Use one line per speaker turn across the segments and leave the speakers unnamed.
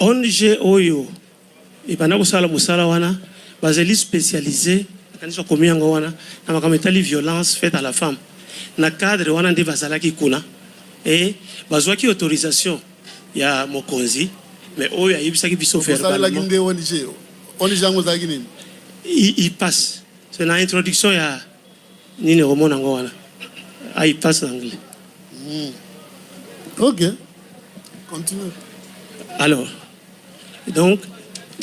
ONG oyo ipana kusala musala wana bazeli spécialisé kanisa komianga wana na makametali violence faite à la femme na cadre wana ndi bazalaki kuna et bazwaki autorisation ya mokonzi mais oyo ayibisaki biso verbalement il passe c'est une introduction ya nini romona ngo wana il passe en anglais.
OK, continue.
Alors donc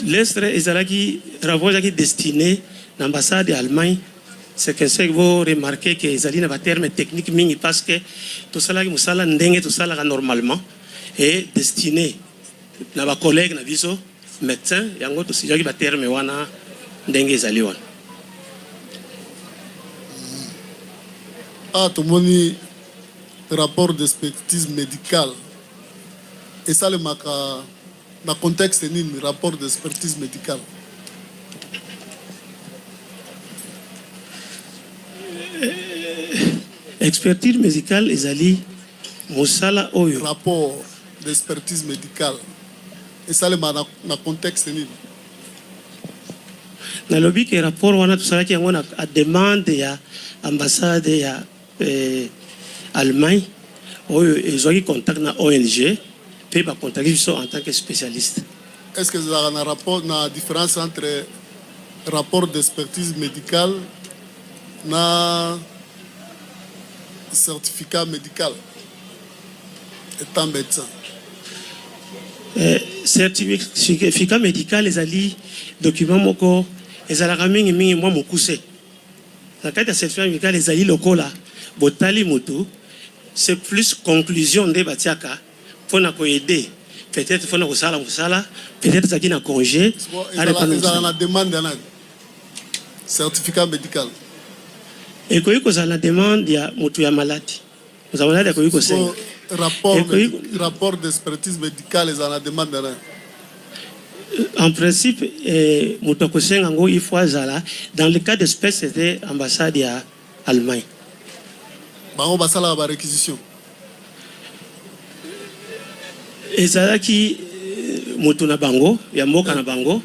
l'extrait ezalaki rapport qui destiné l'ambassade d'Allemagne. C'est que c'est que vous remarquez que les alliés n'ont pas terme technique mingi parce que tout ça là qui musala ndenge tout ça là normalement est destiné na ba collègue na biso médecin yango tout ça qui ba terme wana ndenge ezali wana.
Ah, tout le monde rapport d'expertise médicale et ça le maka dans contexte ni rapport d'expertise médicale.
Expertise médicale ezali musala oyo
rapport d'expertise médicale et ça le dans contexte ni
na lobby que rapport wana tout ça qui yango na demande ya ambassade ya Allemagne oyo ezwaki contact na ONG pe ba contacter biso en tant que spécialiste.
Est-ce que vous avez un rapport na différence entre rapport d'expertise médicale na certificat médical étant médecin?
Certificat médical ezali document moko ezalaka mingi mwa mokuse na kati ya certificat médical ezali lokola botali mutu c'est plus conclusion nde batiaka mpona koyede peut-être fona kosala mosala peut-être zaki na congé
ezala na demande ya nani certificat médical
ekoki kozala na demande ya mutu ya maladi moza maladi akoki kosenga
rapport d'expertise médicale ezala na demande ya nani.
En principe, il faut azala dans le cas d'espèce c'était ambassade à Allemagne.
Bango basala ba réquisition.
Ezalaki mutuna bango ya mboka na bango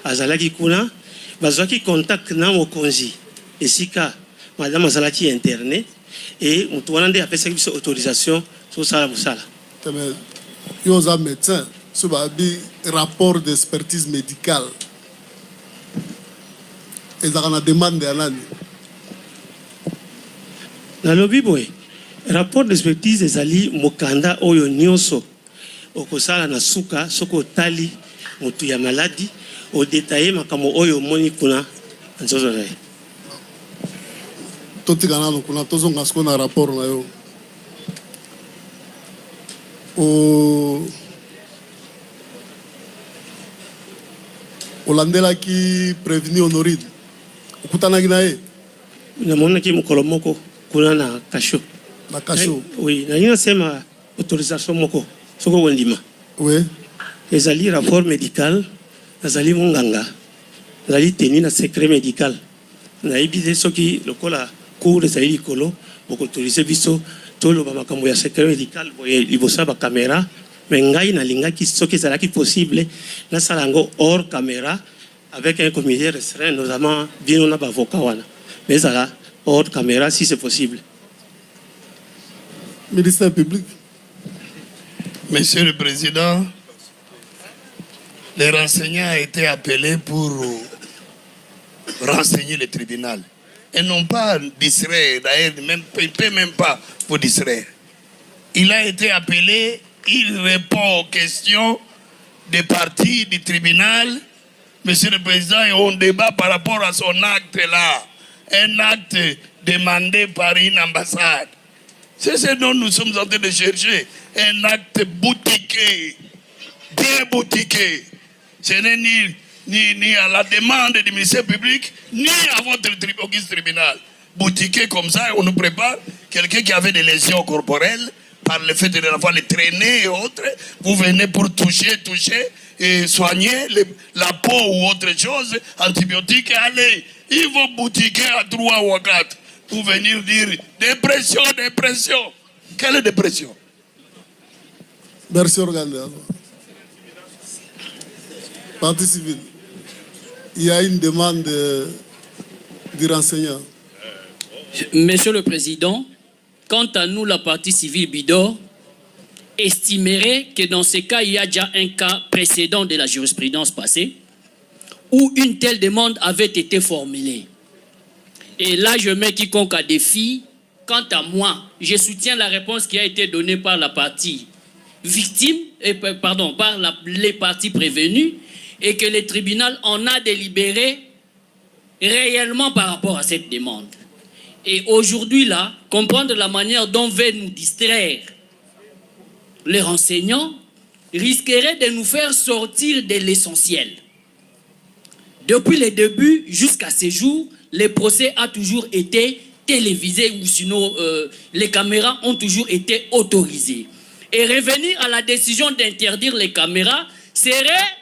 azalaki kuna bazwaki contact na mokonzi esika madame azalaki interné et mutu wana nde apesaki biso autorisation so sala musala.
Mais yo za médecin sur un rapport d'expertise médicale. Et ça a demande à l'année.
Dans le Bible, rapport d'expertise est ali mokanda oyo nyonso okosala na suka soko tali mutu ya maladi au détaillé makamo oyo moni kuna nzozo na.
Toti kana no kuna tozo ngasko na rapport na yo. Olandela qui prévenu Honoride. Okutana ginae.
Na mona ki mukolo moko kuna na kasho.
Na kasho.
Oui, na ina sema autorisation moko. Soko wendima.
Oui.
Ezali rapport médical, ezali munganga. Ezali tenu na secret médical. Na ibide soki lokola cours ezali likolo, boko autoriser biso tolo ba makambo ya secret médical boye libosa ba caméra. Mais ngai na linga qui soki ezalaki possible na salango hors caméra avec un comité restreint notamment bien on a ba avocat wana. Mais ça hors caméra si c'est possible.
Ministère public.
Monsieur le Président, les renseignants ont été appelés pour renseigner le tribunal. Et non pas distraire, d'ailleurs, même pas pour distraire. Il a été appelé, il répond aux questions des parties du tribunal. Monsieur le Président, et on débat par rapport à son acte là. Un acte demandé par une ambassade. C'est ce dont nous sommes en train de chercher. Un acte boutiqué, bien boutiqué. Ce n'est ni à la demande du ministère public, ni à votre tribunal. Boutiqué comme ça, on nous prépare. Quelqu'un qui avait des lésions corporelles, par le fait de l'avoir les traîner et autres, vous venez pour toucher et soigner la peau ou autre chose, antibiotiques, allez, ils vont boutiquer à 3 ou à 4 pour venir dire dépression. Quelle dépression?
Merci, regardez. Partie civile. Il y a une demande du renseignant.
Monsieur le Président, quant à nous, la partie civile Bidor estimerait que dans ces cas, il y a déjà un cas précédent de la jurisprudence passée où une telle demande avait été formulée. Et là, je mets quiconque à défi. Quant à moi, je soutiens la réponse qui a été donnée par la partie victime, par les parties prévenues, et que le tribunal en a délibéré réellement par rapport à cette demande. Et aujourd'hui, là, comprendre la manière dont veut nous distraire les renseignants risquerait de nous faire sortir de l'essentiel. Depuis le début jusqu'à ce jour, le procès a toujours été télévisé ou sinon les caméras ont toujours été autorisées. Et revenir à la décision d'interdire les caméras serait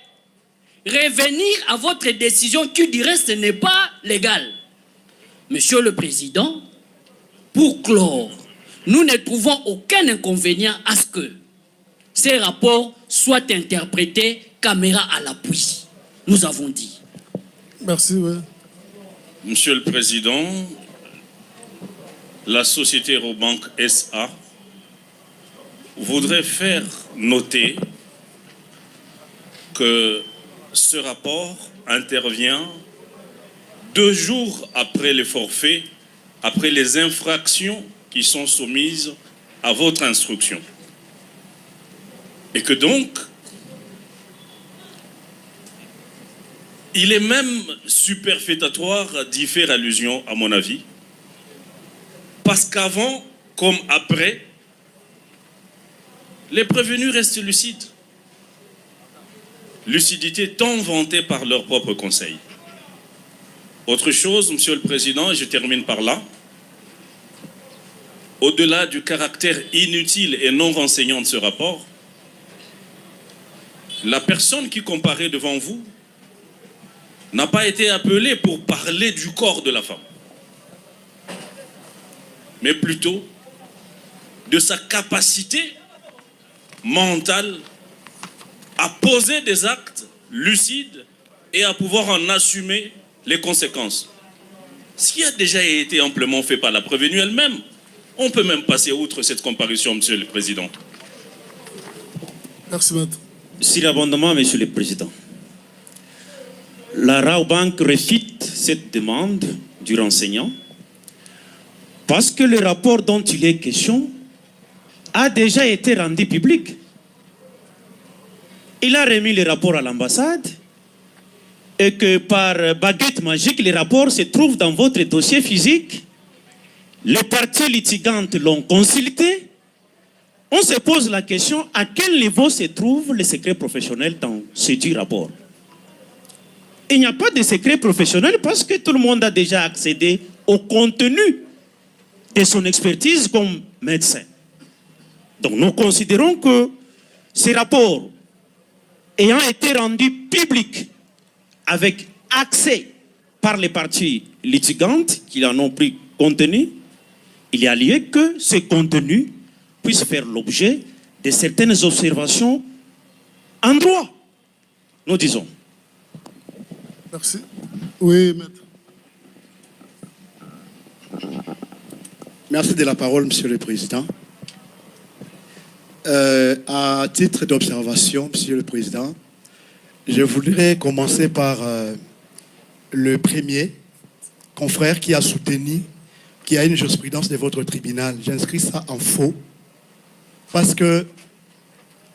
revenir à votre décision qui dirait que ce n'est pas légal. Monsieur le Président, pour clore, nous ne trouvons aucun inconvénient à ce que ces rapports soient interprétés caméra à l'appui. Nous avons dit.
Merci, oui.
Monsieur le Président, la société Robank SA voudrait faire noter que ce rapport intervient 2 jours après les forfaits, après les infractions qui sont soumises à votre instruction. Et que donc, il est même superfétatoire d'y faire allusion, à mon avis, parce qu'avant, comme après, les prévenus restent lucides. Lucidité tant vantée par leur propre conseil. Autre chose, Monsieur le Président, et je termine par là, au-delà du caractère inutile et non renseignant de ce rapport, la personne qui comparaît devant vous n'a pas été appelée pour parler du corps de la femme, mais plutôt de sa capacité mentale à poser des actes lucides et à pouvoir en assumer les conséquences. Ce qui a déjà été amplement fait par la prévenue elle-même. On peut même passer outre cette comparution, Monsieur le Président.
Merci, maître.
Si l'abondement, Monsieur le Président. La Raobank réfute cette demande du renseignant parce que le rapport dont il est question a déjà été rendu public. Il a remis le rapport à l'ambassade et que par baguette magique, le rapport se trouve dans votre dossier physique. Les parties litigantes l'ont consulté. On se pose la question à quel niveau se trouve le secret professionnel dans ce dit rapport. Il n'y a pas de secret professionnel parce que tout le monde a déjà accédé au contenu de son expertise comme médecin. Donc nous considérons que ces rapports ayant été rendus publics avec accès par les parties litigantes qui en ont pris contenu, il y a lieu que ce contenu puisse faire l'objet de certaines observations en droit, nous disons.
Merci. Oui, maître.
Merci de la parole, Monsieur le Président. À titre d'observation, Monsieur le Président, je voudrais commencer par le premier confrère qui a soutenu qu'il y a une jurisprudence de votre tribunal. J'inscris ça en faux parce que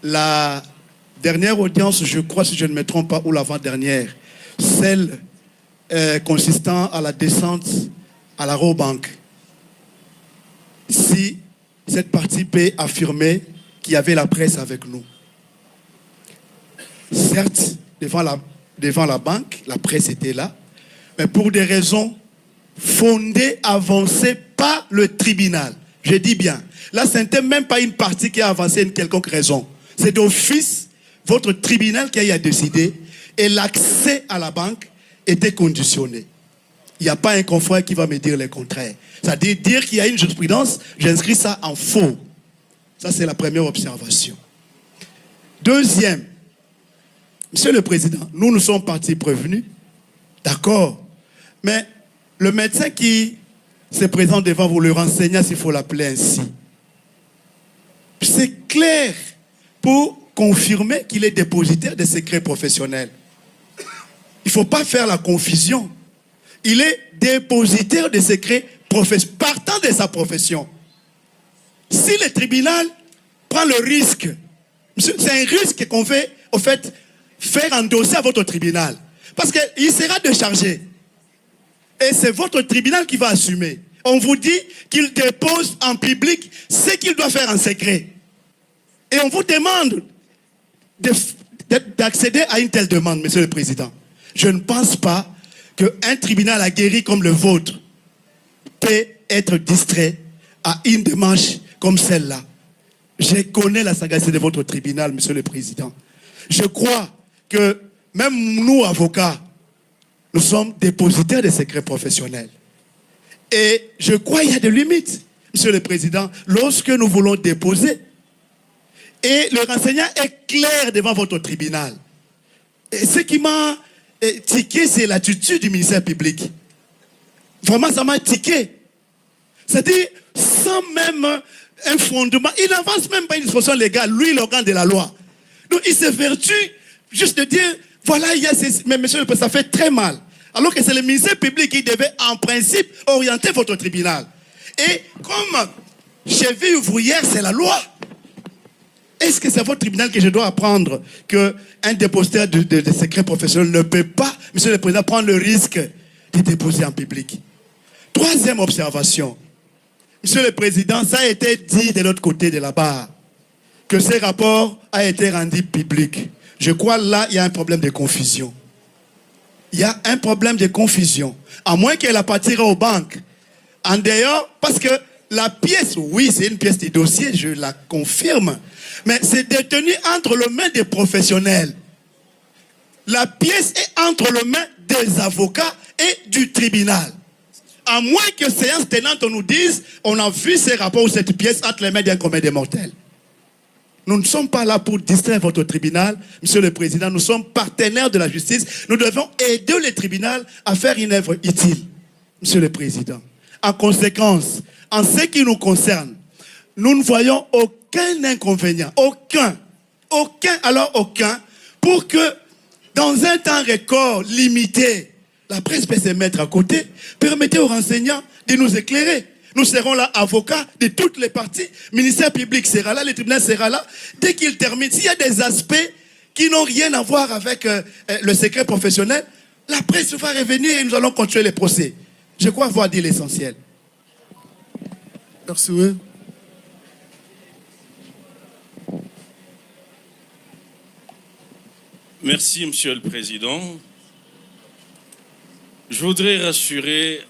la dernière audience, je crois, si je ne me trompe pas, ou l'avant-dernière, celle consistant à la descente à la Raobank, si cette partie peut affirmer qu'il y avait la presse avec nous. Certes, devant la banque, la presse était là, mais pour des raisons fondées, avancées par le tribunal. Je dis bien, là, ce n'était même pas une partie qui a avancé une quelconque raison. C'est d'office votre tribunal qui a décidé et l'accès à la banque était conditionné. Il n'y a pas un confrère qui va me dire le contraire. C'est-à-dire dire qu'il y a une jurisprudence, j'inscris ça en faux. Ça, c'est la première observation. Deuxième, Monsieur le Président, nous sommes partis prévenus, d'accord, mais le médecin qui se présente devant vous, le renseignant, s'il faut l'appeler ainsi, c'est clair pour confirmer qu'il est dépositaire des secrets professionnels. Il ne faut pas faire la confusion. Il est dépositaire des secrets professionnels, partant de sa profession. Si le tribunal prend le risque, c'est un risque qu'on fait, au fait, faire endosser à votre tribunal. Parce qu'il sera déchargé. Et c'est votre tribunal qui va assumer. On vous dit qu'il dépose en public ce qu'il doit faire en secret. Et on vous demande d'accéder à une telle demande, Monsieur le Président. Je ne pense pas qu'un tribunal aguerri comme le vôtre peut être distrait à une démarche comme celle-là. Je connais la sagacité de votre tribunal, Monsieur le Président. Je crois que même nous, avocats, nous sommes dépositaires des secrets professionnels. Et je crois qu'il y a des limites, Monsieur le Président, lorsque nous voulons déposer. Et le renseignant est clair devant votre tribunal. Et ce qui m'a tiqué, c'est l'attitude du ministère public. Vraiment, ça m'a tiqué. C'est-à-dire, sans même un fondement, il n'avance même pas une disposition légale, lui, l'organe de la loi. Donc, il s'évertue juste de dire, voilà, il y a ces... Mais monsieur le président, ça fait très mal. Alors que c'est le ministère public qui devait, en principe, orienter votre tribunal. Et comme cheville ouvrière, c'est la loi. Est-ce que c'est votre tribunal que je dois apprendre qu'un dépositaire de secrets professionnels ne peut pas, monsieur le président, prendre le risque de déposer en public? Troisième observation. Monsieur le président, ça a été dit de l'autre côté de la barre, que ce rapport a été rendu public. Je crois là, il y a un problème de confusion. Il y a un problème de confusion. À moins qu'elle appartienne aux banques. En dehors, parce que la pièce, oui, c'est une pièce de dossier, je la confirme. Mais c'est détenu entre les mains des professionnels. La pièce est entre les mains des avocats et du tribunal. À moins que séance tenante, on nous dise, on a vu ces rapports ou cette pièce entre les mains d'un commun des mortels. Nous ne sommes pas là pour distraire votre tribunal, Monsieur le Président. Nous sommes partenaires de la justice. Nous devons aider le tribunal à faire une œuvre utile, Monsieur le Président. En conséquence, en ce qui nous concerne, nous ne voyons aucun inconvénient, aucun, pour que dans un temps record limité, la presse peut se mettre à côté, permettez aux renseignants de nous éclairer. Nous serons là, avocats de toutes les parties. Le ministère public sera là, le tribunal sera là. Dès qu'il termine, s'il y a des aspects qui n'ont rien à voir avec le secret professionnel, la presse va revenir et nous allons continuer les procès. Je crois avoir dit l'essentiel.
Merci, oui.
Merci, Monsieur le Président. Je voudrais rassurer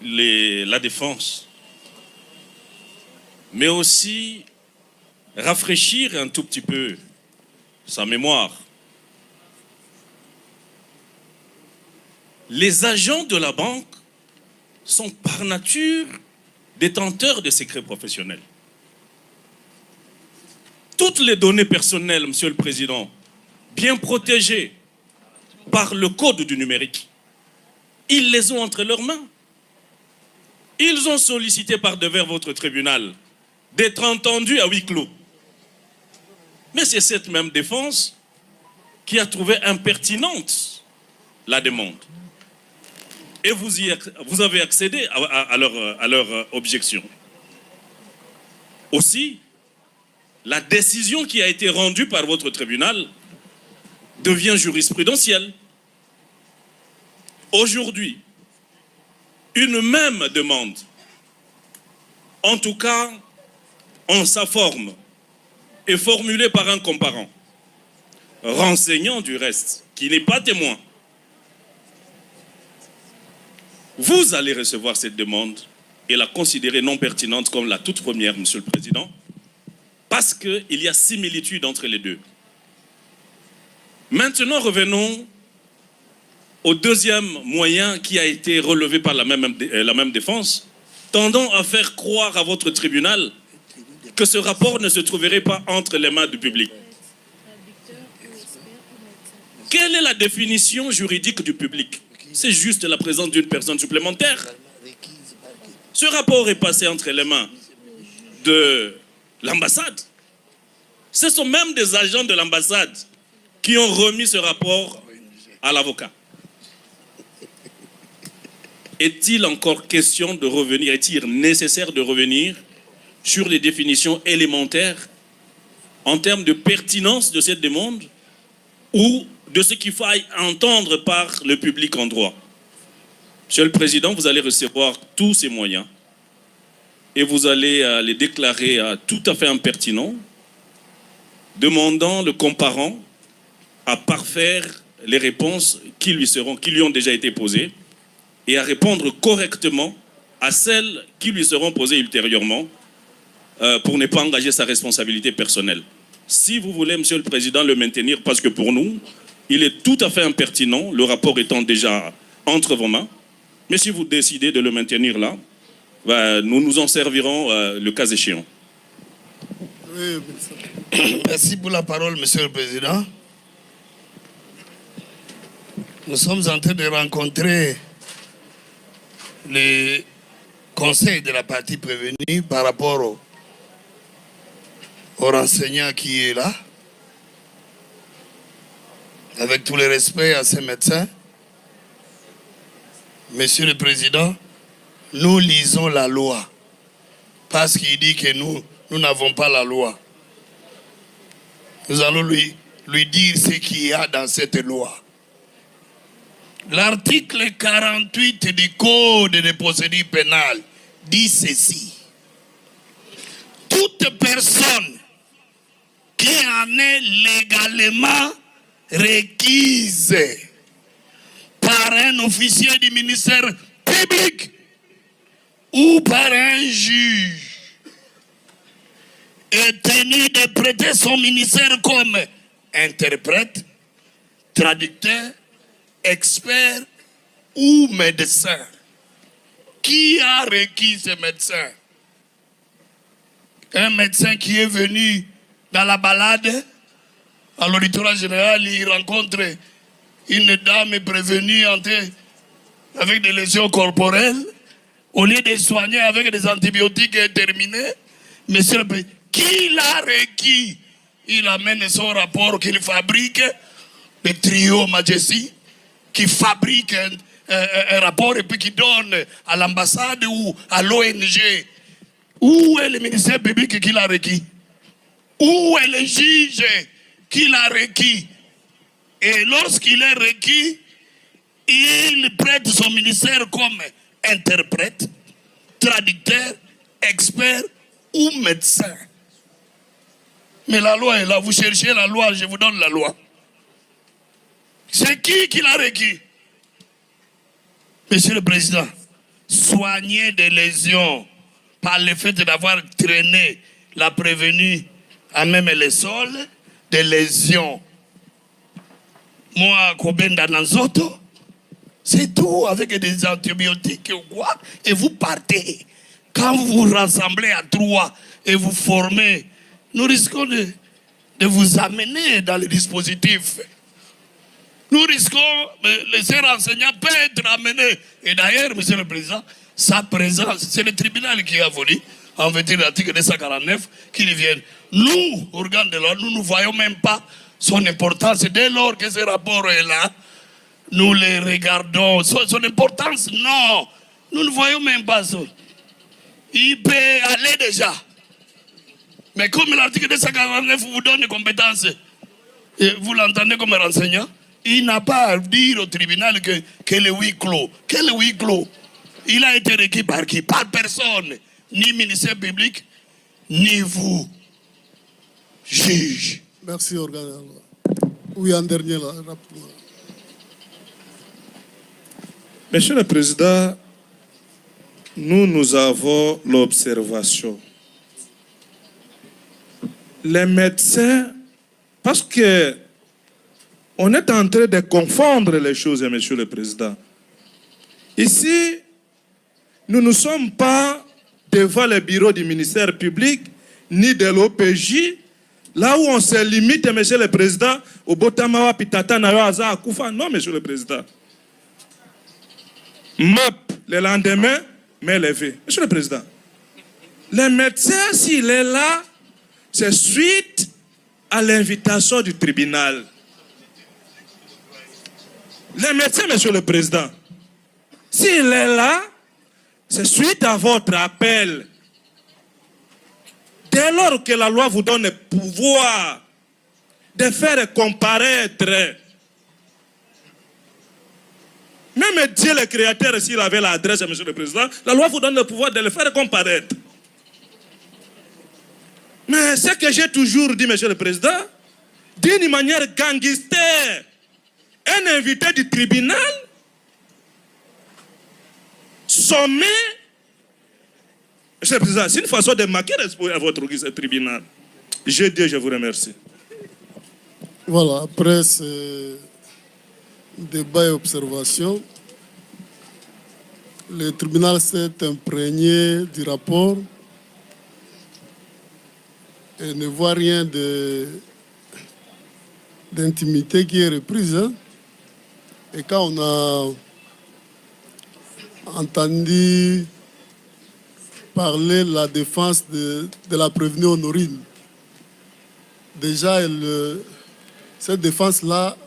la défense, mais aussi rafraîchir un tout petit peu sa mémoire. Les agents de la banque sont par nature détenteurs de secrets professionnels. Toutes les données personnelles, Monsieur le Président, bien protégées par le code du numérique, ils les ont entre leurs mains. Ils ont sollicité par devers votre tribunal d'être entendus à huis clos. Mais c'est cette même défense qui a trouvé impertinente la demande. Et vous avez accédé à leur objection. Aussi, la décision qui a été rendue par votre tribunal devient jurisprudentielle. Aujourd'hui, une même demande, en tout cas en sa forme, est formulée par un comparant, renseignant du reste, qui n'est pas témoin. Vous allez recevoir cette demande et la considérer non pertinente comme la toute première, Monsieur le Président, parce qu'il y a similitude entre les deux. Maintenant, revenons au deuxième moyen qui a été relevé par la même défense, tendant à faire croire à votre tribunal que ce rapport ne se trouverait pas entre les mains du public. Quelle est la définition juridique du public? C'est juste la présence d'une personne supplémentaire. Ce rapport est passé entre les mains de l'ambassade. Ce sont même des agents de l'ambassade qui ont remis ce rapport à l'avocat. Est-il encore question de revenir, est-il nécessaire de revenir sur les définitions élémentaires en termes de pertinence de cette demande ou de ce qu'il faille entendre par le public en droit? Monsieur le Président, vous allez recevoir tous ces moyens et vous allez les déclarer tout à fait impertinents, demandant le comparant à parfaire les réponses qui lui ont déjà été posées et à répondre correctement à celles qui lui seront posées ultérieurement pour ne pas engager sa responsabilité personnelle. Si vous voulez, Monsieur le Président, le maintenir, parce que pour nous, il est tout à fait impertinent, le rapport étant déjà entre vos mains, mais si vous décidez de le maintenir là, nous nous en servirons le cas échéant.
Merci pour la parole, Monsieur le Président. Nous sommes en train de rencontrer le conseil de la partie prévenue par rapport au renseignant qui est là. Avec tout le respect à ces médecins, Monsieur le Président, nous lisons la loi parce qu'il dit que nous n'avons pas la loi. Nous allons lui dire ce qu'il y a dans cette loi. L'article 48 du Code de procédure pénale dit ceci. Toute personne qui en est légalement requise par un officier du ministère public ou par un juge est tenu de prêter son ministère comme interprète, traducteur, expert ou médecin. Qui a requis ce médecin? Un médecin qui est venu dans la balade, à l'auditorat général, il rencontre une dame prévenue avec des lésions corporelles. Au lieu de soigner avec des antibiotiques terminés, Monsieur le Président, qui l'a requis? Il amène son rapport qu'il fabrique, le trio Majesty, qui fabrique un rapport et puis qui donne à l'ambassade ou à l'ONG. Où est le ministère public qui l'a requis? Où est le juge qui l'a requis? Et lorsqu'il est requis, il prête son ministère comme interprète, traducteur, expert ou médecin. Mais la loi est là, vous cherchez la loi, je vous donne la loi. C'est qui l'a requis? Monsieur le Président, soigner des lésions par le fait d'avoir traîné la prévenue à même les sols, des lésions. Moi, Kobenda Nanzoto, c'est tout avec des antibiotiques ou quoi, et vous partez. Quand vous vous rassemblez à trois et vous formez, nous risquons de vous amener dans le dispositif. Nous risquons, ces renseignants peuvent être amenés. Et d'ailleurs, Monsieur le Président, sa présence, c'est le tribunal qui a voulu, en vertu de l'article 249, qu'il vienne. Nous, organes de loi, nous ne voyons même pas son importance. Dès lors que ce rapport est là, nous les regardons. Son importance, non. Nous ne voyons même pas ça. Il peut aller déjà. Mais comme l'article 249 vous donne des compétences, et vous l'entendez comme renseignant, il n'a pas à dire au tribunal que le huis clos. Quel huis clos? Il a été requis par qui? Par personne. Ni ministère public, ni vous, juge.
Merci, organe. Oui, en dernier, là, rapidement.
Monsieur le Président, nous avons l'observation. Les médecins, parce que on est en train de confondre les choses, Monsieur le Président. Ici, nous ne sommes pas devant le bureau du ministère public, ni de l'OPJ. Là où on se limite, monsieur le président, au Botamawa Pitata Nayoaza Akoufa, non, monsieur le président. MAP, le lendemain, mais levé. Monsieur le président, le médecin, s'il est là, c'est suite à l'invitation du tribunal. Le médecin, monsieur le président, s'il est là, c'est suite à votre appel. Dès lors que la loi vous donne le pouvoir de faire comparaître, même Dieu le Créateur, s'il avait l'adresse, monsieur le président, la loi vous donne le pouvoir de le faire comparaître. Mais ce que j'ai toujours dit, monsieur le président, d'une manière gangster, un invité du tribunal, sommé, monsieur le président, c'est une façon de marquer respect à votre tribunal. Je vous remercie.
Voilà, après ce débat et observation, le tribunal s'est imprégné du rapport et ne voit rien d'intimité qui est reprise. Hein. Et quand on a entendu parler de la défense de la prévenue Honorine, déjà cette défense-là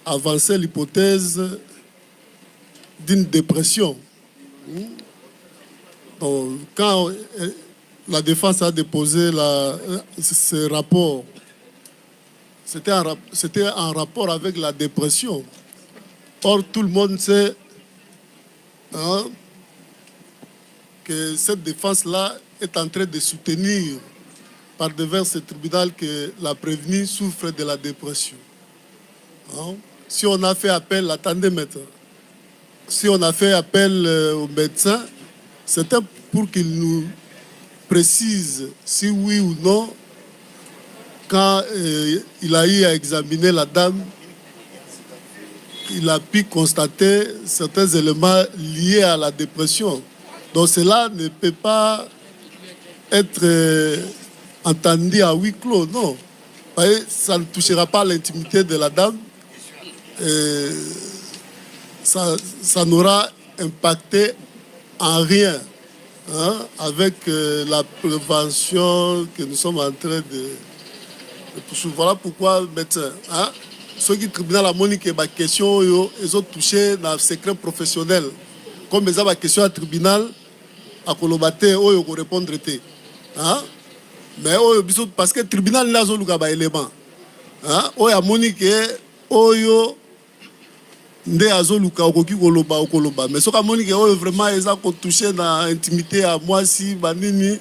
avançait l'hypothèse d'une dépression. Donc, quand la défense a déposé ce rapport, c'était en rapport avec la dépression. Or, tout le monde sait que cette défense-là est en train de soutenir par devers ce tribunal que la prévenue souffre de la dépression. Hein? Si on a fait appel, attendez maintenant, si on a fait appel au médecin, c'était pour qu'il nous précise si oui ou non, quand il a eu à examiner la dame, il a pu constater certains éléments liés à la dépression. Donc cela ne peut pas être entendu à huis clos, non. Ça ne touchera pas l'intimité de la dame. Ça n'aura impacté en rien avec la prévention que nous sommes en train de poursuivre. Voilà pourquoi médecin. Ceux qui tribunal a moniqué ma question, ils ont touché dans le secret professionnel. Comme ils ont ma question à tribunal, à Kolobate, ils ont répondre. Mais parce que le tribunal n'a pas d'éléments. Ils ont moniqué, ils nde azoluka okoki koloba okoloba mais soka moni ke oyo vraiment eza ko toucher na intimité à moi si banini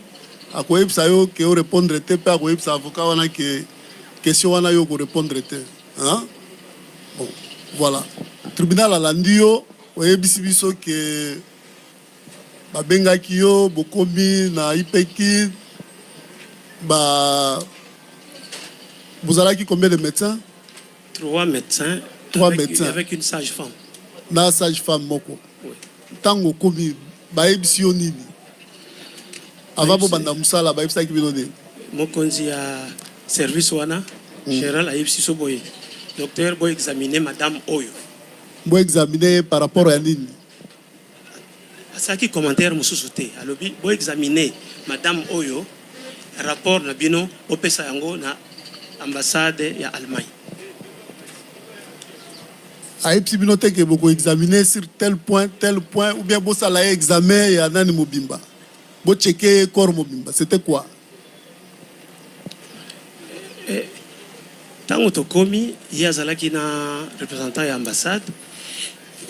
akoyebisa yo ke o répondre te pe akoyebisa avocat wana ke question wana yo ko répondre te bon voilà tribunal alandi yo oyebisi biso ke babengaki yo bokomi na IPEKI vous avez combien de médecins?
3 médecins.
3 médecins.
Avec une sage-femme.
Na sage-femme moko. Oui. Tango komi baebisi yo nini? Ava bo banda musala baebisa ki bino nini?
Mokonzi ya service wana général aebisi so boye. Docteur boy examiner madame Oyo.
Boy examiner par rapport à nini?
Asaki commentaire mususu te. Alobi boy examiner madame Oyo rapport na bino opesa yango na ambassade ya Allemagne.
Aïpsi binote que beaucoup examiner sur tel point, ou bien bon ça l'a examen et anani mobimba. Bon checker corps mobimba. C'était quoi?
Tant que komi, il y a zalaki na représentant de l'ambassade.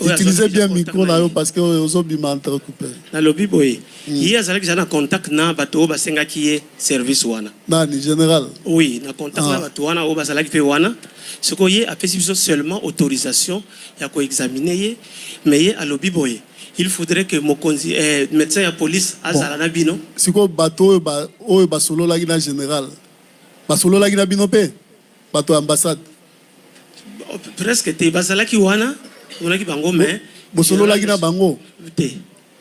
Utilisez bien le micro là parce que vous avez bien entrecoupé.
Na lobby boy. Il y a zalaki na contact na bato basenga qui est service wana.
Nani général?
Oui, na contact na bato wana o bazalaki pe wana. Ce qu'on y a fait seulement autorisation ya ko examiner mais à lobby boy. Il faudrait que mokonzi médecin ya police azala na bino.
Siko bato o ba solo la na général. Ba solo la na bino pe. Bato ambassade.
Presque te bazalaki wana. On a qui bango mais
Bosolo la gina bango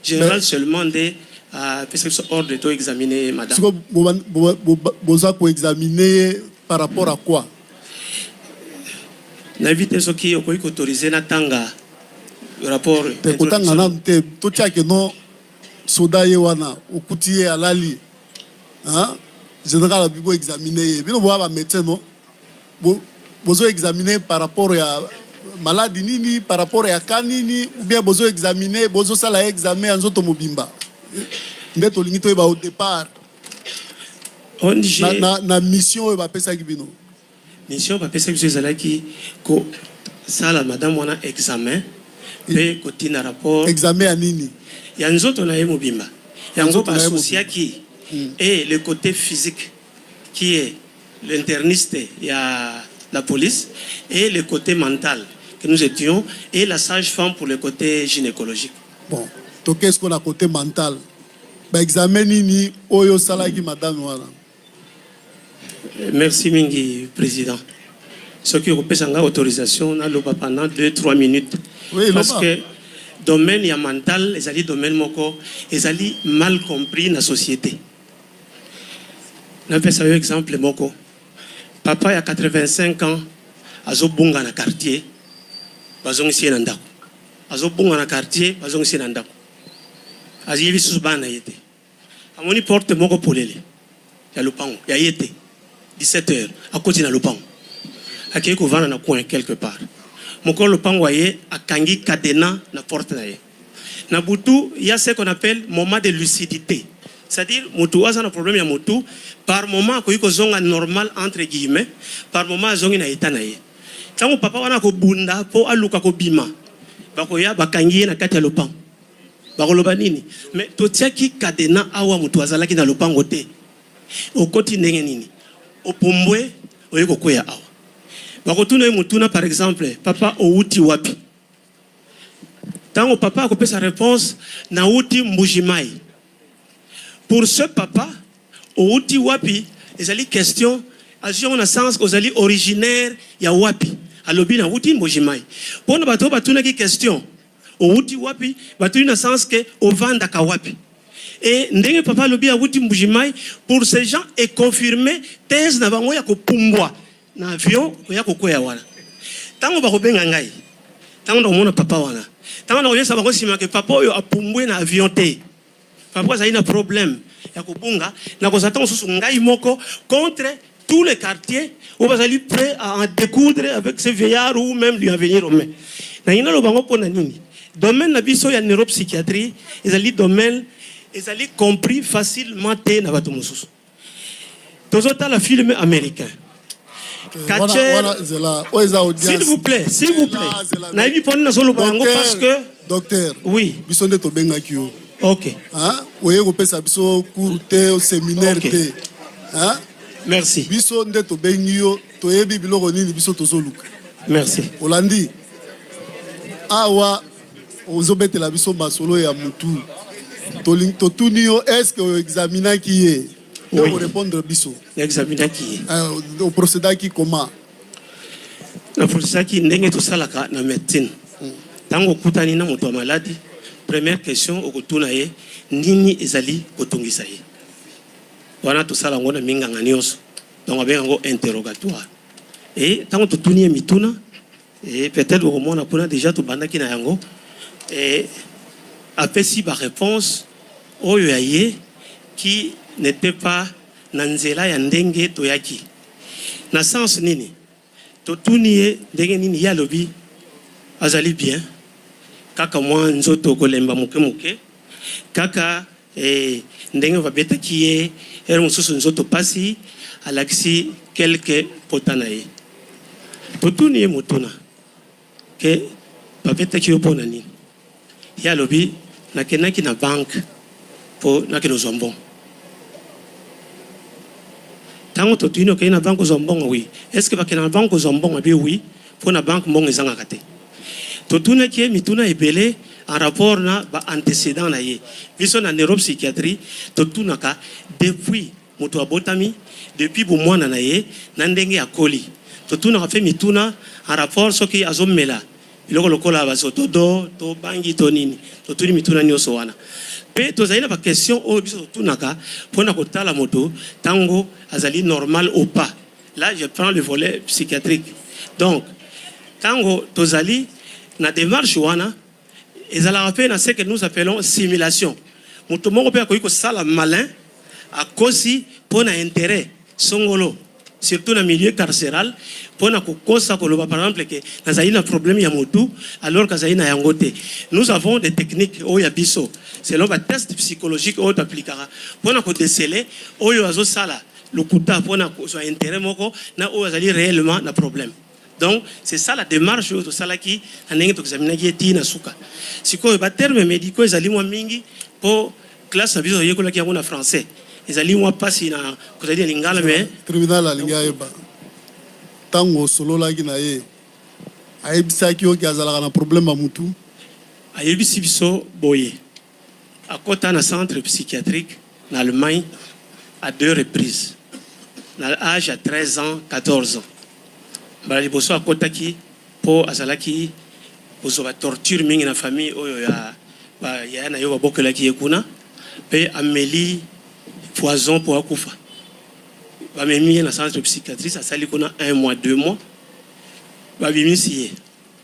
général seulement de parce que ordre de examiner madame.
Si vous avez examiner par rapport à quoi?
N'invite ceux qui ont autorisé Natanga le rapport.
Tekotanga na te to tiake no soda yewana okutie alali. Hein? Général a bibo examiner. Bino bo ba médecin no. Bozo examiner par rapport à maladie nini, par rapport à kanini, ou bien bozo examiner, bozo sala examen en zoto mobimba. Ndeto lingito ba au départ. Na mission ba pesa kibino.
Mission ba pesa kibino qui ko sala madame wana examen pe côté na rapport.
Examen à nini?
Ya nzoto na yemo bimba. Ya nzoto associé qui et le côté physique qui est l'interniste, il y a la police, et le côté mental que nous étions, et la sage-femme pour le côté gynécologique.
Bon, donc qu'est-ce qu'on a côté mental? Bah, examen nini oyo salaki madame wana.
Merci Mingi, président. Ce qui représente l'autorisation, on a le pendant 2-3 minutes.
Oui,
parce que domaine y a mental, les alliés domaine moko, les alliés mal compris dans la société. On fait ça un exemple moko. Papa il a 85 ans, azo bunga na quartier, bazong si nandako. Azo bunga na quartier, bazong si nandako. Azivi susbana yete. Amoni porte moko polele. Ya lupango, ya yete. 17h, à côté na lupango. Akei ko vana na coin quelque part. Moko lupango aye akangi cadena na porte na ye. Na butu, il y a ce qu'on appelle moment de lucidité. C'est-à-dire, mutu a un problème ya mutu, par moment, ko yiko zonga normal entre guillemets, par moment zongi na eta na ye. Tango papa wana ko bunda po aluka ko bima. Bako ya bakangi na kati ya lupango. Bako loba nini? Mais to tiaki cadena awa mutu azalaki na lupango te. Okoti ndenge nini? Opombwe oyeko koya awa. Bako tuna mutuna par exemple, papa outi wapi? Tango papa a coupé sa réponse, na outi mbujimai. Pour ce papa, outi wapi, les ali question, asion na sens aux ali originaire ya wapi. Alobi na outi mbujimai. Pour bato batuna ki question, outi wapi, batuna na sens que ovanda ka wapi. Et ndenge papa alobi a outi mbujimai, pour ces gens est confirmé thèse na bango ya ko pumbwa na avion ya ko koya wana. Tango ba ko benga ngai. Tango ndo mona papa wana. Tango ndo yesa bango sima que papa oyo apumbwe na avion te. Papa ça a un problème. Ya ko bunga na ko satan susu ngai moko contre tous les quartiers où vous allez prêt à en découdre avec ces vieillards ou même lui en venir au main. Na ina lo bango pona nini. Domaine na biso ya neuropsychiatrie, ils allient domaine, ils allient compris facilement te na bato mususu. Tozota la film américain. S'il vous plaît, s'il vous plaît. Naïbi poni na solo bango parce que
docteur.
Oui.
Bisonde to benga kiyo.
OK.
Hein? Oye ko pesa biso cours te au séminaire te. Hein?
Merci.
Biso nde to bengiyo to yebi biloko nini biso tozoluka.
Merci.
Olandi. Awa ozobetela biso masolo ya mutu. To tunio est-ce que examina qui est?
Oui.
Pour répondre biso.
Examina qui est.
Au procédé qui comment?
Le procédé qui ndenge to salaka na médecine. Tango kutani na moto malade. Première question au kutuna ye nini ezali kotungisa ye. Wana to sala ngona minganga nyonso. Donc avec un interrogatoire. Et tango to tuni mituna et peut-être au moment on a déjà to bandaki na yango et après si ba réponse oyo yaye qui n'était pas nanzela ya ndenge to yaki. Na sens nini? To tuni ndenge nini ya lobi azali bien. Kaka mwa nzoto kolemba muke muke kaka ndenge va beta kiye mususu nzoto pasi alaksi quelque potana ye totuni mutuna ke va beta kiyo pona nini ya lobi na kenaki na banque po na keno zombon tango totuni ke na banque zombon oui est-ce que va kena banque zombon abi oui po na banque mbongo ezanga kate totuna ki mituna ebele en rapport na ba antécédent na ye biso na neuropsychiatrie totuna ka depuis moto abotami depuis bo mwana na ye na ndenge ya koli totuna ka fe mituna en rapport soki azomela biloko lokola bazotodo to bangi to nini to tuni mituna nyonso wana pe tozali na ba question oyo biso totunaka mpona kotala moto tango azali normal ou pas. Là je prends le volet psychiatrique. Donc tango tozali na démarche wana ezalaka mpe na ce que nous appelons simulation. Moto moko mpe akoki kosala malin akosi mpona intérêt songolo, surtout dans le milieu carcéral, pour par exemple que nazali na problème ya motu alors que nazali na yangote. Nous avons des techniques au yabiso selon les tests psychologiques au appliquera pour na ko déceler oyo azo sala lokuta pour na so intérêt moko na o azali réellement na problème. Donc c'est ça la démarche au sala ki anenge to examiner ki eti na suka. Siko ba terme médicaux ezali mo mingi pour classe na biso yekola ki yango na français. Ezali moi pasi na kozali lingala mais
tribunal alinga yeba tango solo la ki na ye ayebisaki oki azalaka na problème mutu
ayebisi biso boye akota na centre psychiatrique en Allemagne à 2 reprises na l'âge à 13 ans 14 ans bala liboso akotaki po azalaki bozoba torture mingi na famille oyo ya na yo babokelaki yekuna pe ameli poison pour akufa. Ba memi na centre psychiatrique ça sali kona 1 mois 2 mois. Ba bimisiye.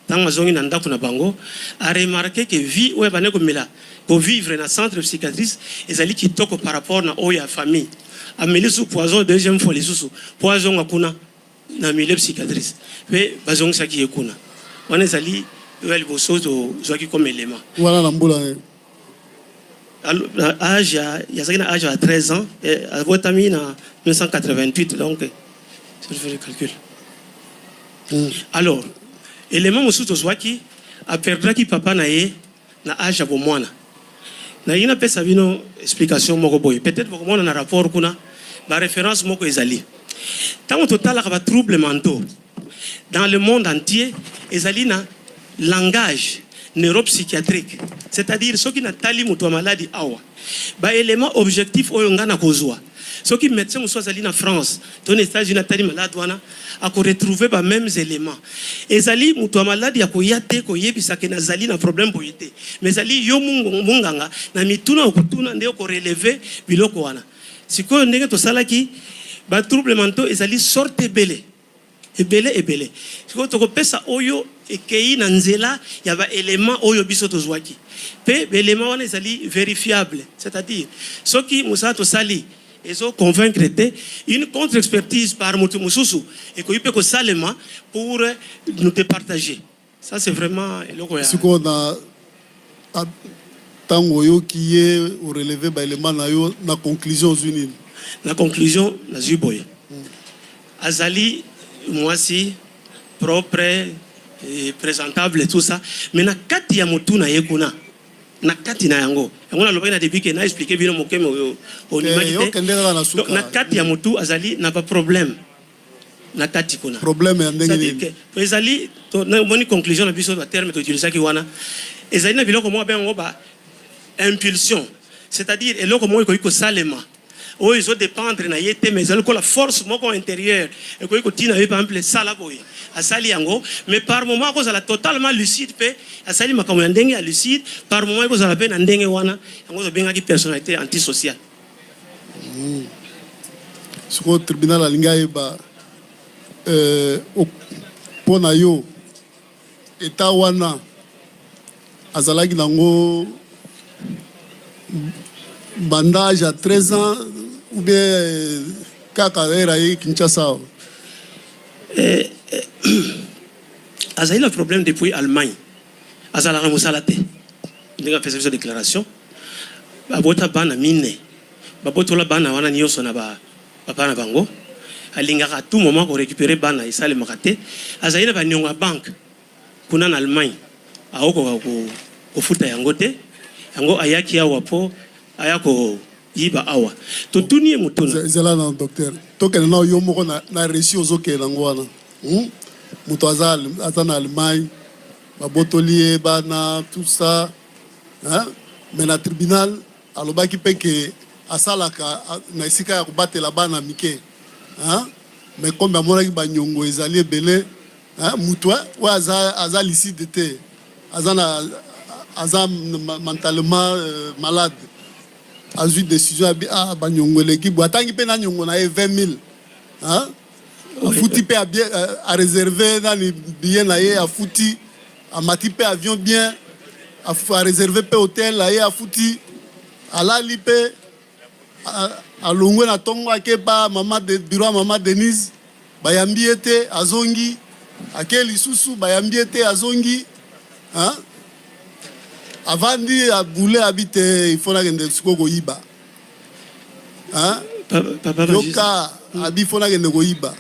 Tant azongi na ndako na bango a remarqué que vie ouais bane ko mela pour vivre na centre psychiatrique ezali kitoko par rapport na oya famille. Ameli sous poison deuxième fois les sous poison akuna na milieu psychiatrique. Pe bazongi saki ekuna. Wana ezali wel boso to zoki comme élément.
Voilà na mbula.
Âge à 13 ans, à votre ami en 1988, donc je fais le calcul. Alors, élément monsieur Tozwaki a perdu qui papa naé na âge à bomwana. Na ina pesa vino explication moko boy. Peut-être beaucoup on a un rapport kuna ba référence moko ezali. Tant au total la troubles mentaux dans le monde entier ezali na langage neuropsychiatrique, c'est-à-dire ceux qui n'ont pas de maladie awa ba élément objectif oyo ngana kozwa ceux qui médecins ou soit en France dans les États-Unis tali malade wana a ko retrouver ba mêmes éléments ezali mutu maladie ya koyate ko yebisa ke nazali na problème boyete mais zali yo munganga na mituna okutuna nde ko relever biloko wana sikoyo ndenge to salaki ba troubles mentaux ezali sorte belé ebele sikoyo to ko pesa oyo ekei na nzela ya ba élément oyo biso tozwaki pe élément wana ezali vérifiable, c'est-à-dire ceux qui musato sali ezo convaincre une contre-expertise par mutu mususu et ko ipe ko salema pour nous départager. Ça c'est vraiment eloko ya
siko na tango yo qui est au relevé ba élément na yo na conclusion zuni
na conclusion na zuboye azali mwasi propre présentable et tout ça mais na kati ya mutu na yekuna na kati na yango na loba na depuis que na expliquer bino mokeme au nimaki na kati ya mutu azali na pas problème na kati kuna
problème ya ndenge
que ezali na moni conclusion na biso ba terme to utiliser ki wana ezali na biloko mo bengo ba impulsion, c'est-à-dire eloko mo ko salema ou ils ont dépendre na yete mais ils ont la force moko intérieure et ko tina par exemple sala boy asali yango mais par moment ko sala totalement lucide pe asali makambo ya ndenge ya lucide par moment ko sala pe na ndenge wana yango zo benga ki personnalité antisociale
siko tribunal alinga ba pona yo eta wana azalaki nango bandage à 13 ans ou bien Kakadera et Kinshasa.
Azali le problème depuis Allemagne. Azala Ramosalate. Il a fait cette déclaration. Babota bana mine. Babotola bana wana nyoso na ba bana bango. Alinga à tout moment pour récupérer bana isale makate. Azali ba nyonga banque. Kuna na Allemagne. Aoko ko futa yangote. Yango ayaki ya wapo ayako yiba awa to tunie mutuna
zela na docteur to ke na yo moko na réussi ozo ke na ngwana muto azana Allemagne ba botolier bana tout ça hein mais na tribunal alobaki pe ke asalaka na isika ya kubatela bana mike hein mais comme amona ki ba nyongo ezali belé hein, Moutoua, ou aza licide te, aza mentalement malade. A eu décision à Banyongo l'équipe. Attends qu'il paye on a 20 000. Hein? A foutu paye à réserver dans les billets à foutu, à matipe avion bien, à réserver paye hôtel à foutu, à la lipe, à longue na tongo à kepa maman de bureau maman Denise, bayambi était à Zongi, à quel isusu bayambi était à Zongi, hein? Avant de bouler habiter, il faut la gendre suko goiba. Hein?
Papa
Yoka abi faut la gendre goiba.